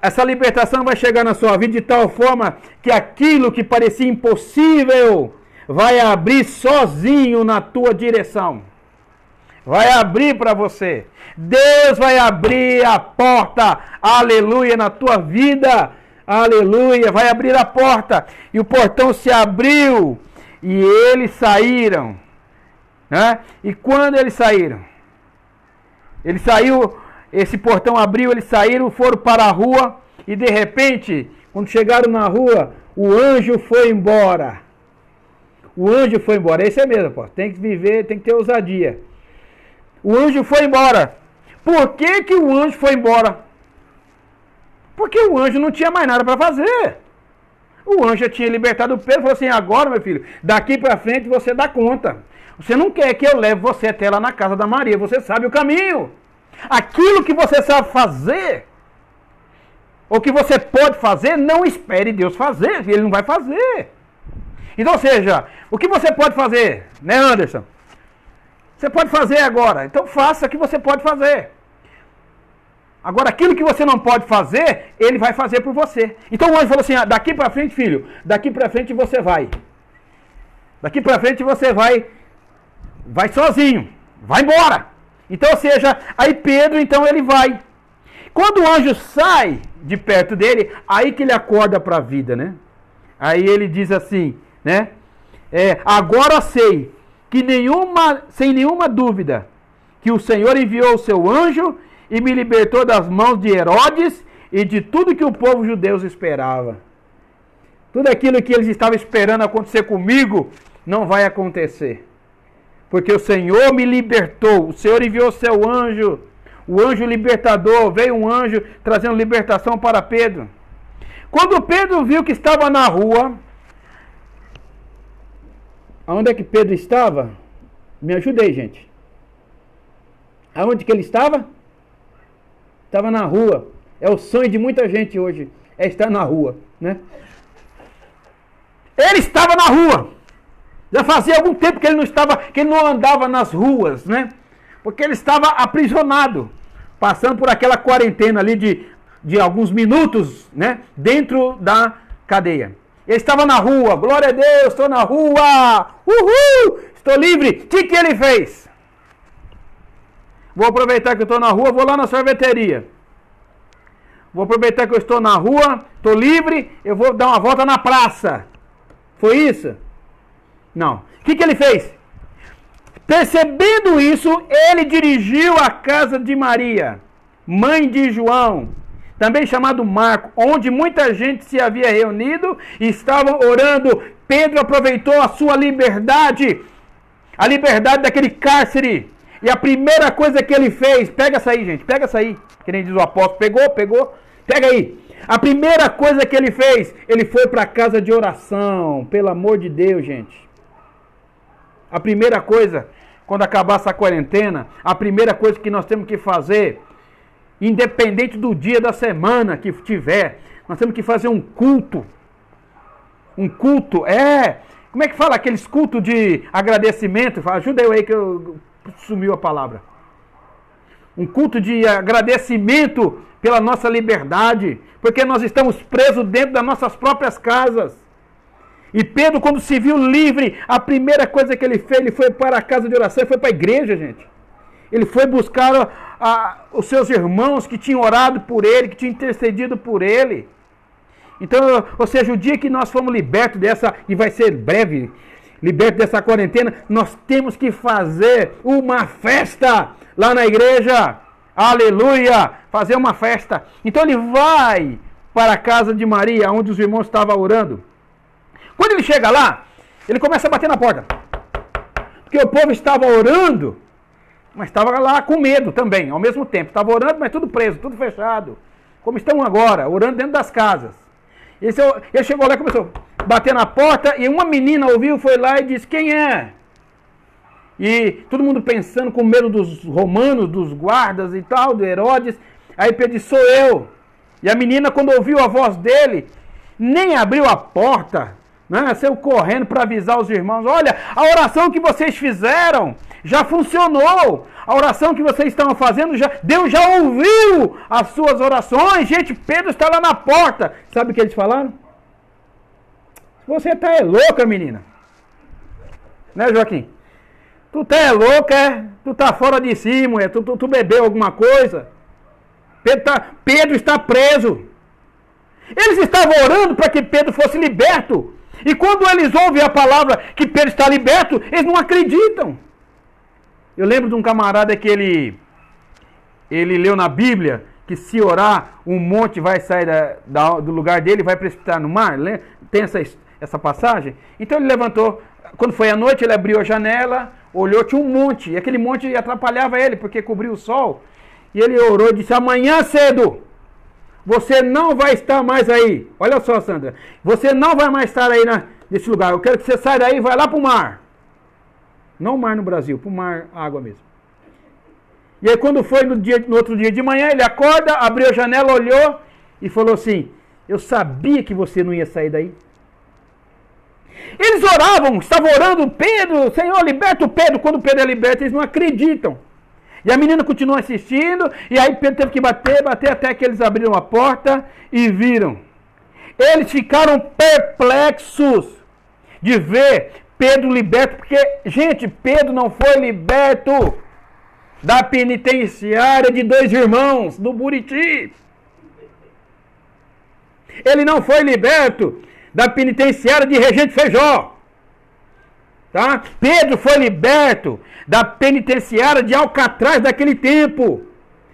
Essa libertação vai chegar na sua vida de tal forma que aquilo que parecia impossível vai abrir sozinho na tua direção. Vai abrir para você. Deus vai abrir a porta, aleluia, na tua vida. Aleluia, vai abrir a porta. E o portão se abriu e eles saíram. Né? E quando eles saíram? Esse portão abriu, eles saíram, foram para a rua e de repente, quando chegaram na rua, o anjo foi embora. O anjo foi embora, esse é mesmo, pô. Tem que viver, tem que ter ousadia. O anjo foi embora. Por que que o anjo foi embora? Porque o anjo não tinha mais nada para fazer. O anjo já tinha libertado o Pedro e falou assim, agora, meu filho, daqui para frente você dá conta. Você não quer que eu leve você até lá na casa da Maria, você sabe o caminho. Aquilo que você sabe fazer, ou que você pode fazer, não espere Deus fazer, Ele não vai fazer. Então, ou seja, o que você pode fazer, né, Anderson? Você pode fazer agora, então faça o que você pode fazer. Agora, aquilo que você não pode fazer, Ele vai fazer por você. Então o anjo falou assim, daqui para frente, filho, daqui para frente você vai. Daqui para frente você vai sozinho, vai embora. Então, ou seja, aí Pedro, então ele vai. Quando o anjo sai de perto dele, aí que ele acorda para a vida, né? Aí ele diz assim, né? Agora sei que sem nenhuma dúvida, que o Senhor enviou o seu anjo e me libertou das mãos de Herodes e de tudo que o povo judeu esperava. Tudo aquilo que eles estavam esperando acontecer comigo, não vai acontecer. Porque o Senhor me libertou, o Senhor enviou o seu anjo, o anjo libertador, veio um anjo trazendo libertação para Pedro. Quando Pedro viu que estava na rua, aonde é que Pedro estava? Me ajuda aí, gente. Aonde que ele estava? Estava na rua. É o sonho de muita gente hoje, é estar na rua, né? Ele estava na rua. Já fazia algum tempo que ele não andava nas ruas, né? Porque ele estava aprisionado, passando por aquela quarentena ali de alguns minutos, né? Dentro da cadeia. Ele estava na rua, glória a Deus, estou na rua, uhul, estou livre. O que ele fez? Vou aproveitar que eu estou na rua, vou lá na sorveteria. Vou aproveitar que eu estou na rua, estou livre, eu vou dar uma volta na praça. Foi isso? Não. O que ele fez? Percebendo isso, ele dirigiu à casa de Maria, mãe de João, também chamado Marco, onde muita gente se havia reunido e estavam orando. Pedro aproveitou a sua liberdade, a liberdade daquele cárcere. E a primeira coisa que ele fez, pega essa aí, gente, pega essa aí, que nem diz o apóstolo, pegou, pega aí. A primeira coisa que ele fez, ele foi para a casa de oração. Pelo amor de Deus, gente. A primeira coisa, quando acabar essa quarentena, a primeira coisa que nós temos que fazer, independente do dia da semana que tiver, nós temos que fazer um culto. Um culto, como é que fala aqueles cultos de agradecimento? Ajuda eu aí que sumiu a palavra. Um culto de agradecimento pela nossa liberdade, porque nós estamos presos dentro das nossas próprias casas. E Pedro, quando se viu livre, a primeira coisa que ele fez, ele foi para a casa de oração, ele foi para a igreja, gente. Ele foi buscar os seus irmãos que tinham orado por ele, que tinham intercedido por ele. Então, ou seja, o dia que nós fomos libertos dessa, e vai ser breve, libertos dessa quarentena, nós temos que fazer uma festa lá na igreja. Aleluia! Fazer uma festa. Então ele vai para a casa de Maria, onde os irmãos estavam orando. Quando ele chega lá, ele começa a bater na porta. Porque o povo estava orando, mas estava lá com medo também, ao mesmo tempo. Estava orando, mas tudo preso, tudo fechado. Como estão agora, orando dentro das casas. Ele chegou lá e começou a bater na porta, e uma menina ouviu, foi lá e disse, quem é? E todo mundo pensando com medo dos romanos, dos guardas e tal, do Herodes. Aí Pedro disse, sou eu. E a menina, quando ouviu a voz dele, nem abriu a porta, né? Saiu correndo para avisar os irmãos, olha, a oração que vocês fizeram já funcionou. A oração que vocês estavam fazendo, Deus já ouviu as suas orações. Gente, Pedro está lá na porta. Sabe o que eles falaram? Você tá louca, menina. Né, Joaquim? Tu tá louca, Tu tá fora de si, mulher. Tu bebeu alguma coisa. Pedro está preso. Eles estavam orando para que Pedro fosse liberto. E quando eles ouvem a palavra que Pedro está liberto, eles não acreditam. Eu lembro de um camarada que ele leu na Bíblia que se orar, um monte vai sair do lugar dele e vai precipitar no mar. Tem essa passagem? Então ele levantou, quando foi à noite, ele abriu a janela, olhou, tinha um monte, e aquele monte atrapalhava ele, porque cobria o sol. E ele orou e disse, amanhã cedo, você não vai estar mais aí. Olha só, Sandra, você não vai mais estar aí nesse lugar. Eu quero que você saia daí e vá lá para o mar. Não o mar no Brasil, para o mar, água mesmo. E aí quando foi no outro dia de manhã, ele acorda, abriu a janela, olhou e falou assim, eu sabia que você não ia sair daí. Eles oravam, estavam orando, Pedro, Senhor, liberta o Pedro. Quando Pedro é liberto, eles não acreditam. E a menina continua assistindo, e aí Pedro teve que bater até que eles abriram a porta e viram. Eles ficaram perplexos de ver Pedro liberto, porque, gente, Pedro não foi liberto da penitenciária de 2 irmãos, do Buriti. Ele não foi liberto da penitenciária de Regente Feijó. Tá? Pedro foi liberto da penitenciária de Alcatraz daquele tempo.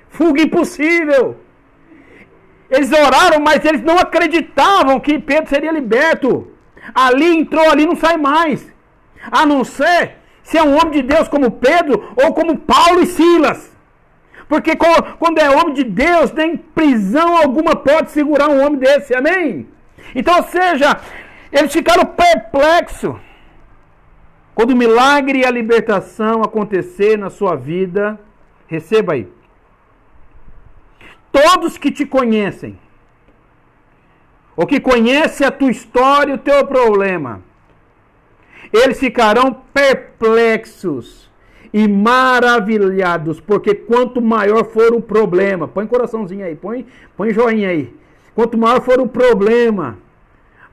Fuga impossível. Eles oraram, mas eles não acreditavam que Pedro seria liberto. Ali entrou, ali não sai mais. A não ser se é um homem de Deus como Pedro ou como Paulo e Silas. Porque quando é homem de Deus, nem prisão alguma pode segurar um homem desse, amém? Então, ou seja, eles ficaram perplexos. Quando o milagre e a libertação acontecer na sua vida, receba aí. Todos que te conhecem, ou que conhecem a tua história e o teu problema, eles ficarão perplexos e maravilhados, porque quanto maior for o problema, põe coraçãozinho aí, põe joinha aí, quanto maior for o problema,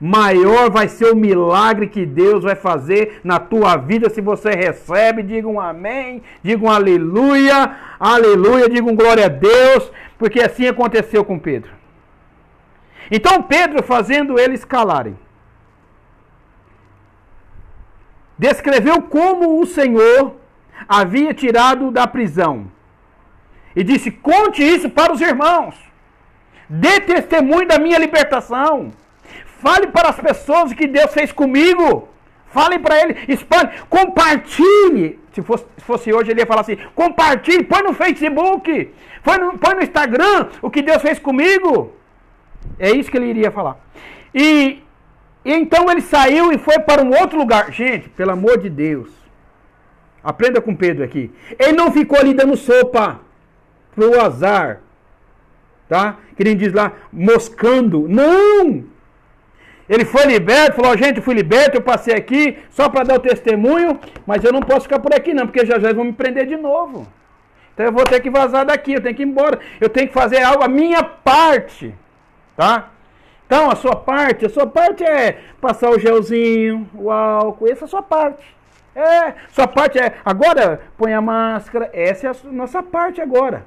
maior vai ser o milagre que Deus vai fazer na tua vida. Se você recebe, diga um amém, diga um aleluia, aleluia, diga um glória a Deus, porque assim aconteceu com Pedro. Então Pedro, fazendo eles calarem, descreveu como o Senhor havia tirado da prisão e disse, conte isso para os irmãos, dê testemunho da minha libertação, fale para as pessoas o que Deus fez comigo, fale para ele, espalhe, compartilhe. Se fosse hoje ele ia falar assim, compartilhe, põe no Facebook, põe no Instagram o que Deus fez comigo. É isso que ele iria falar. E então ele saiu e foi para um outro lugar. Gente, pelo amor de Deus, aprenda com Pedro aqui. Ele não ficou ali dando sopa pro azar, tá? Que nem diz lá, moscando. Não! Ele foi liberto, falou, gente, eu fui liberto, eu passei aqui só para dar o testemunho, mas eu não posso ficar por aqui não, porque já eles vão me prender de novo. Então eu vou ter que vazar daqui, eu tenho que ir embora, eu tenho que fazer algo, a minha parte, tá? Então a sua parte é passar o gelzinho, o álcool, essa é a sua parte. Sua parte é, agora põe a máscara, essa é a nossa parte agora.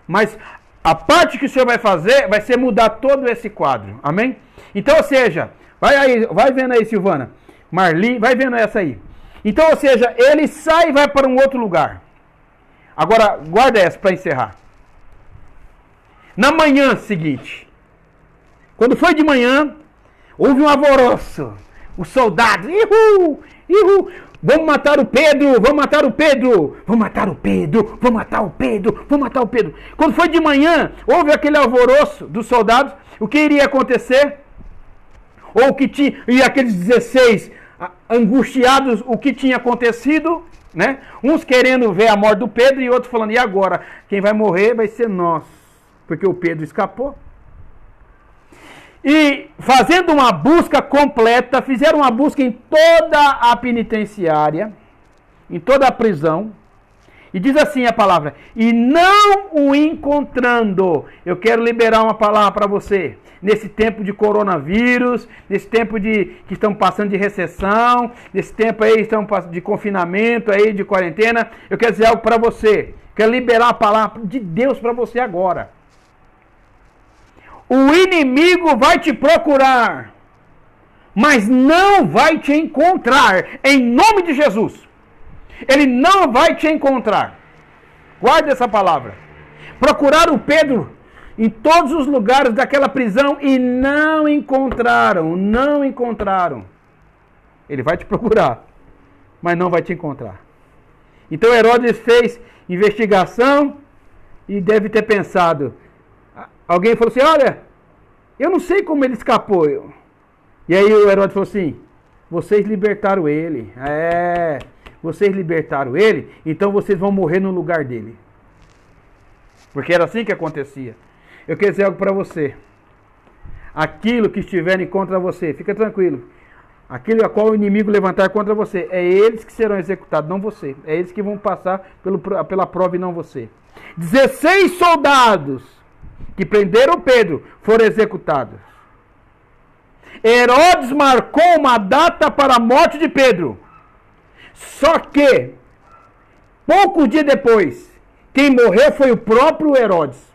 Mas a parte que o Senhor vai fazer vai ser mudar todo esse quadro, amém? Então, ou seja, vai vendo aí, Silvana, Marli, vai vendo essa aí. Então, ou seja, ele sai e vai para um outro lugar. Agora, guarda essa para encerrar. Na manhã seguinte, quando foi de manhã, houve um alvoroço. Os soldados, ihu, vamos matar o Pedro, vamos matar o Pedro, vamos matar o Pedro, vamos matar o Pedro, vamos matar o Pedro. Quando foi de manhã, houve aquele alvoroço dos soldados, o que iria acontecer? Ou que tinha, e aqueles 16 angustiados, o que tinha acontecido, né? Uns querendo ver a morte do Pedro e outros falando, e agora? Quem vai morrer vai ser nós, porque o Pedro escapou. E fazendo uma busca completa, fizeram uma busca em toda a penitenciária, em toda a prisão, e diz assim a palavra, e não o encontrando. Eu quero liberar uma palavra para você. Nesse tempo de coronavírus, nesse tempo que estão passando de recessão, nesse tempo aí estão de confinamento, aí de quarentena, eu quero dizer algo para você. Quero liberar a palavra de Deus para você agora. O inimigo vai te procurar, mas não vai te encontrar, em nome de Jesus. Ele não vai te encontrar. Guarda essa palavra. Procuraram o Pedro em todos os lugares daquela prisão e não encontraram. Ele vai te procurar, mas não vai te encontrar. Então Herodes fez investigação e deve ter pensado. Alguém falou assim, olha, eu não sei como ele escapou. E aí o Herodes falou assim, vocês libertaram ele. Vocês libertaram ele, então vocês vão morrer no lugar dele. Porque era assim que acontecia. Eu quero dizer algo para você. Aquilo que estiverem contra você, fica tranquilo. Aquilo a qual o inimigo levantar contra você, é eles que serão executados, não você. É eles que vão passar pela prova e não você. 16 soldados que prenderam Pedro foram executados. Herodes marcou uma data para a morte de Pedro. Só que, poucos dias depois, quem morreu foi o próprio Herodes.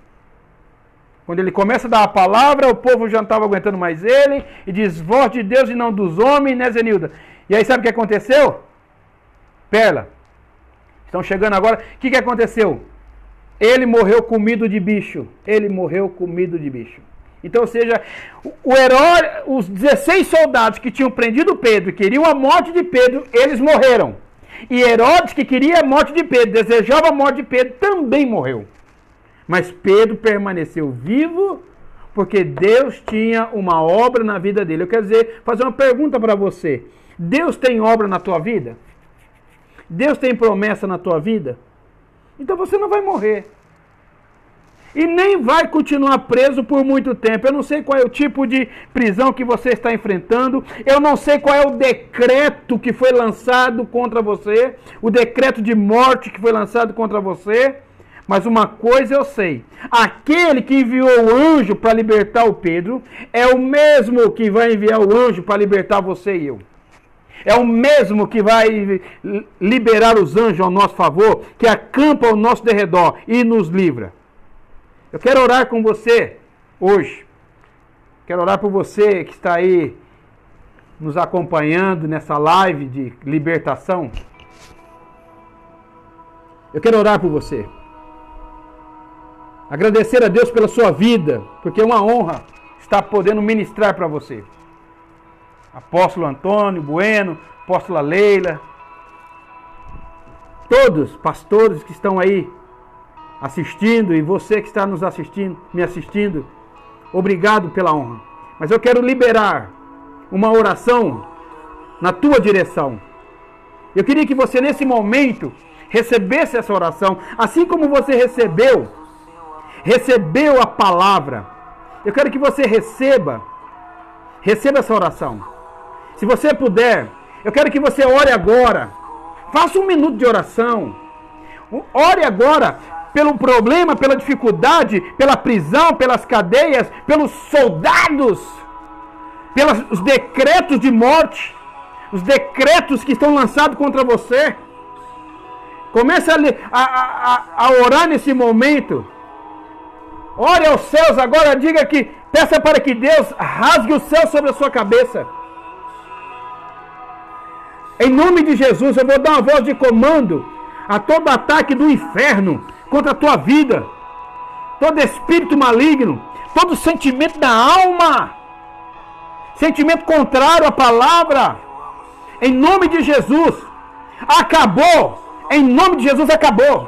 Quando ele começa a dar a palavra, o povo já não estava aguentando mais ele, e diz, voz de Deus e não dos homens, né, Zenilda? E aí sabe o que aconteceu? Perla, estão chegando agora, o que aconteceu? Ele morreu comido de bicho. Então, ou seja, os 16 soldados que tinham prendido Pedro e queriam a morte de Pedro, eles morreram. E Herodes, que queria a morte de Pedro, desejava a morte de Pedro, também morreu. Mas Pedro permaneceu vivo, porque Deus tinha uma obra na vida dele. Eu quero dizer, fazer uma pergunta para você. Deus tem obra na tua vida? Deus tem promessa na tua vida? Então você não vai morrer. E nem vai continuar preso por muito tempo. Eu não sei qual é o tipo de prisão que você está enfrentando. Eu não sei qual é o decreto que foi lançado contra você. O decreto de morte que foi lançado contra você. Mas uma coisa eu sei. Aquele que enviou o anjo para libertar o Pedro é o mesmo que vai enviar o anjo para libertar você e eu. É o mesmo que vai liberar os anjos ao nosso favor, que acampa ao nosso derredor e nos livra. Eu quero orar com você hoje. Quero orar por você que está aí nos acompanhando nessa live de libertação. Eu quero orar por você. Agradecer a Deus pela sua vida, porque é uma honra estar podendo ministrar para você. Apóstolo Antônio Bueno, apóstola Leila, todos pastores que estão aí assistindo e você que está nos assistindo, me assistindo, Obrigado pela honra. Mas eu quero liberar uma oração na tua direção. Eu queria que você nesse momento recebesse essa oração, assim como você recebeu a palavra. Eu quero que você receba essa oração. Se você puder, eu quero que você ore agora. Faça 1 minuto de oração. Ore agora pelo problema, pela dificuldade, pela prisão, pelas cadeias, pelos soldados, pelos decretos de morte, os decretos que estão lançados contra você. Comece a orar nesse momento. Ore aos céus agora, peça para que Deus rasgue o céu sobre a sua cabeça. Em nome de Jesus, eu vou dar uma voz de comando a todo ataque do inferno contra a tua vida, todo espírito maligno, todo sentimento da alma, sentimento contrário à palavra, em nome de Jesus, acabou, em nome de Jesus, acabou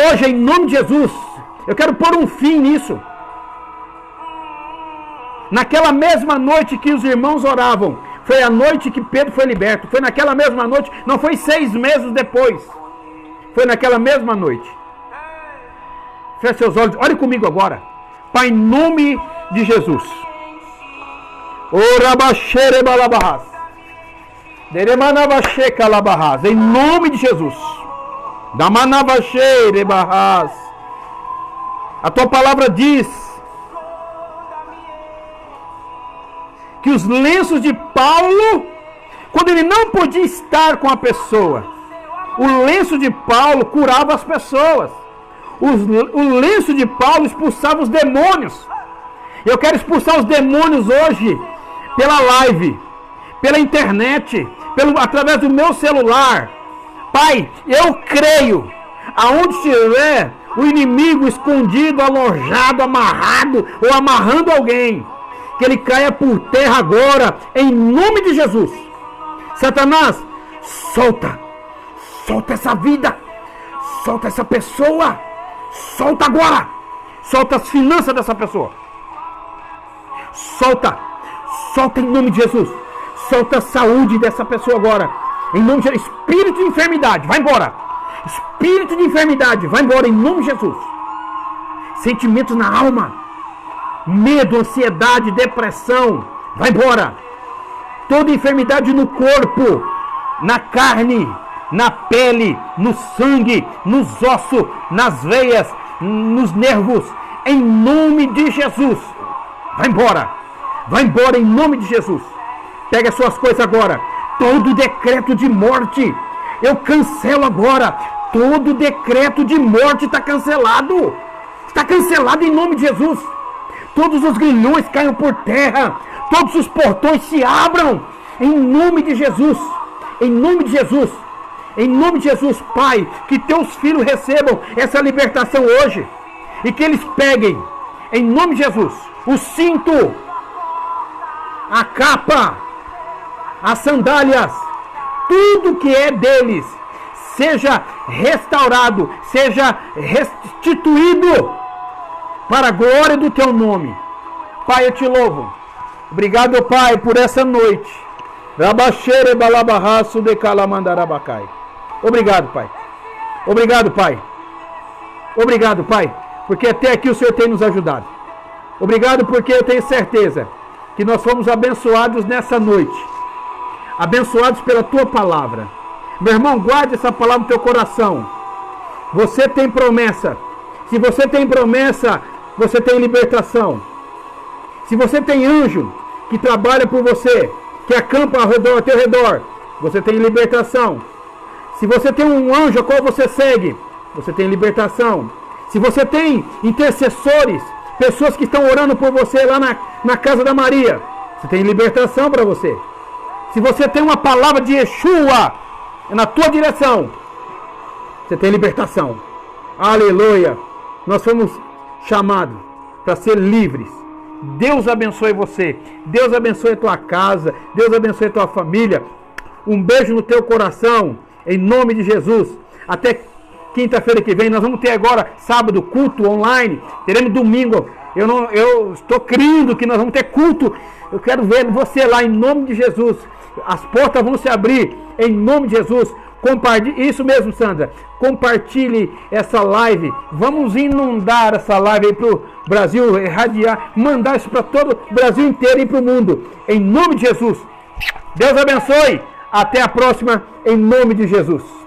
hoje, em nome de Jesus. Eu quero pôr um fim nisso. Naquela mesma noite que os irmãos oravam, foi a noite que Pedro foi liberto. Foi naquela mesma noite, não foi 6 meses depois. Foi naquela mesma noite. Feche seus olhos, olhe comigo agora. Pai, em nome de Jesus. Em nome de Jesus. A tua palavra diz que os lenços de Paulo, quando ele não podia estar com a pessoa, o lenço de Paulo curava as pessoas. O lenço de Paulo expulsava os demônios. Eu quero expulsar os demônios hoje pela live, pela internet, através do meu celular. Pai, eu creio, aonde estiver o inimigo escondido, alojado, amarrado ou amarrando alguém, que ele caia por terra agora, em nome de Jesus. Satanás, solta essa vida, solta essa pessoa, solta agora, solta as finanças dessa pessoa, solta em nome de Jesus, solta a saúde dessa pessoa agora, em nome de Jesus. Espírito de enfermidade, vai embora, espírito de enfermidade, vai embora em nome de Jesus. Sentimentos na alma, medo, ansiedade, depressão, vai embora. Toda enfermidade no corpo, na carne, na pele, no sangue, nos ossos, nas veias, nos nervos, em nome de Jesus. Vai embora em nome de Jesus. Pega as suas coisas agora. Todo decreto de morte, eu cancelo agora. Todo decreto de morte está cancelado. Está cancelado em nome de Jesus. Todos os grilhões caiam por terra. Todos os portões se abram. Em nome de Jesus. Em nome de Jesus. Em nome de Jesus, Pai. Que teus filhos recebam essa libertação hoje. E que eles peguem, em nome de Jesus, o cinto, a capa, as sandálias, tudo que é deles, seja restaurado, seja restituído para a glória do teu nome. Pai, eu te louvo. Obrigado, Pai, por essa noite. Obrigado, Pai. Obrigado, Pai. Obrigado, Pai, porque até aqui o Senhor tem nos ajudado. Obrigado porque eu tenho certeza que nós fomos abençoados nessa noite. Abençoados pela tua palavra. Meu irmão, guarde essa palavra no teu coração. Você tem promessa. Se você tem promessa, você tem libertação. Se você tem anjo que trabalha por você, que acampa ao teu redor, você tem libertação. Se você tem um anjo a qual você segue, você tem libertação. Se você tem intercessores, pessoas que estão orando por você lá na casa da Maria, você tem libertação para você. Se você tem uma palavra de Yeshua na tua direção, você tem libertação. Aleluia! Nós fomos chamados para ser livres. Deus abençoe você. Deus abençoe a tua casa. Deus abençoe a tua família. Um beijo no teu coração. Em nome de Jesus. Até quinta-feira que vem. Nós vamos ter agora, sábado, culto online. Teremos domingo. Eu estou crendo que nós vamos ter culto. Eu quero ver você lá em nome de Jesus. As portas vão se abrir em nome de Jesus. Compartilhe, isso mesmo, Sandra. Compartilhe essa live. Vamos inundar essa live aí para o Brasil, irradiar, mandar isso para todo o Brasil inteiro e para o mundo. Em nome de Jesus. Deus abençoe. Até a próxima, em nome de Jesus.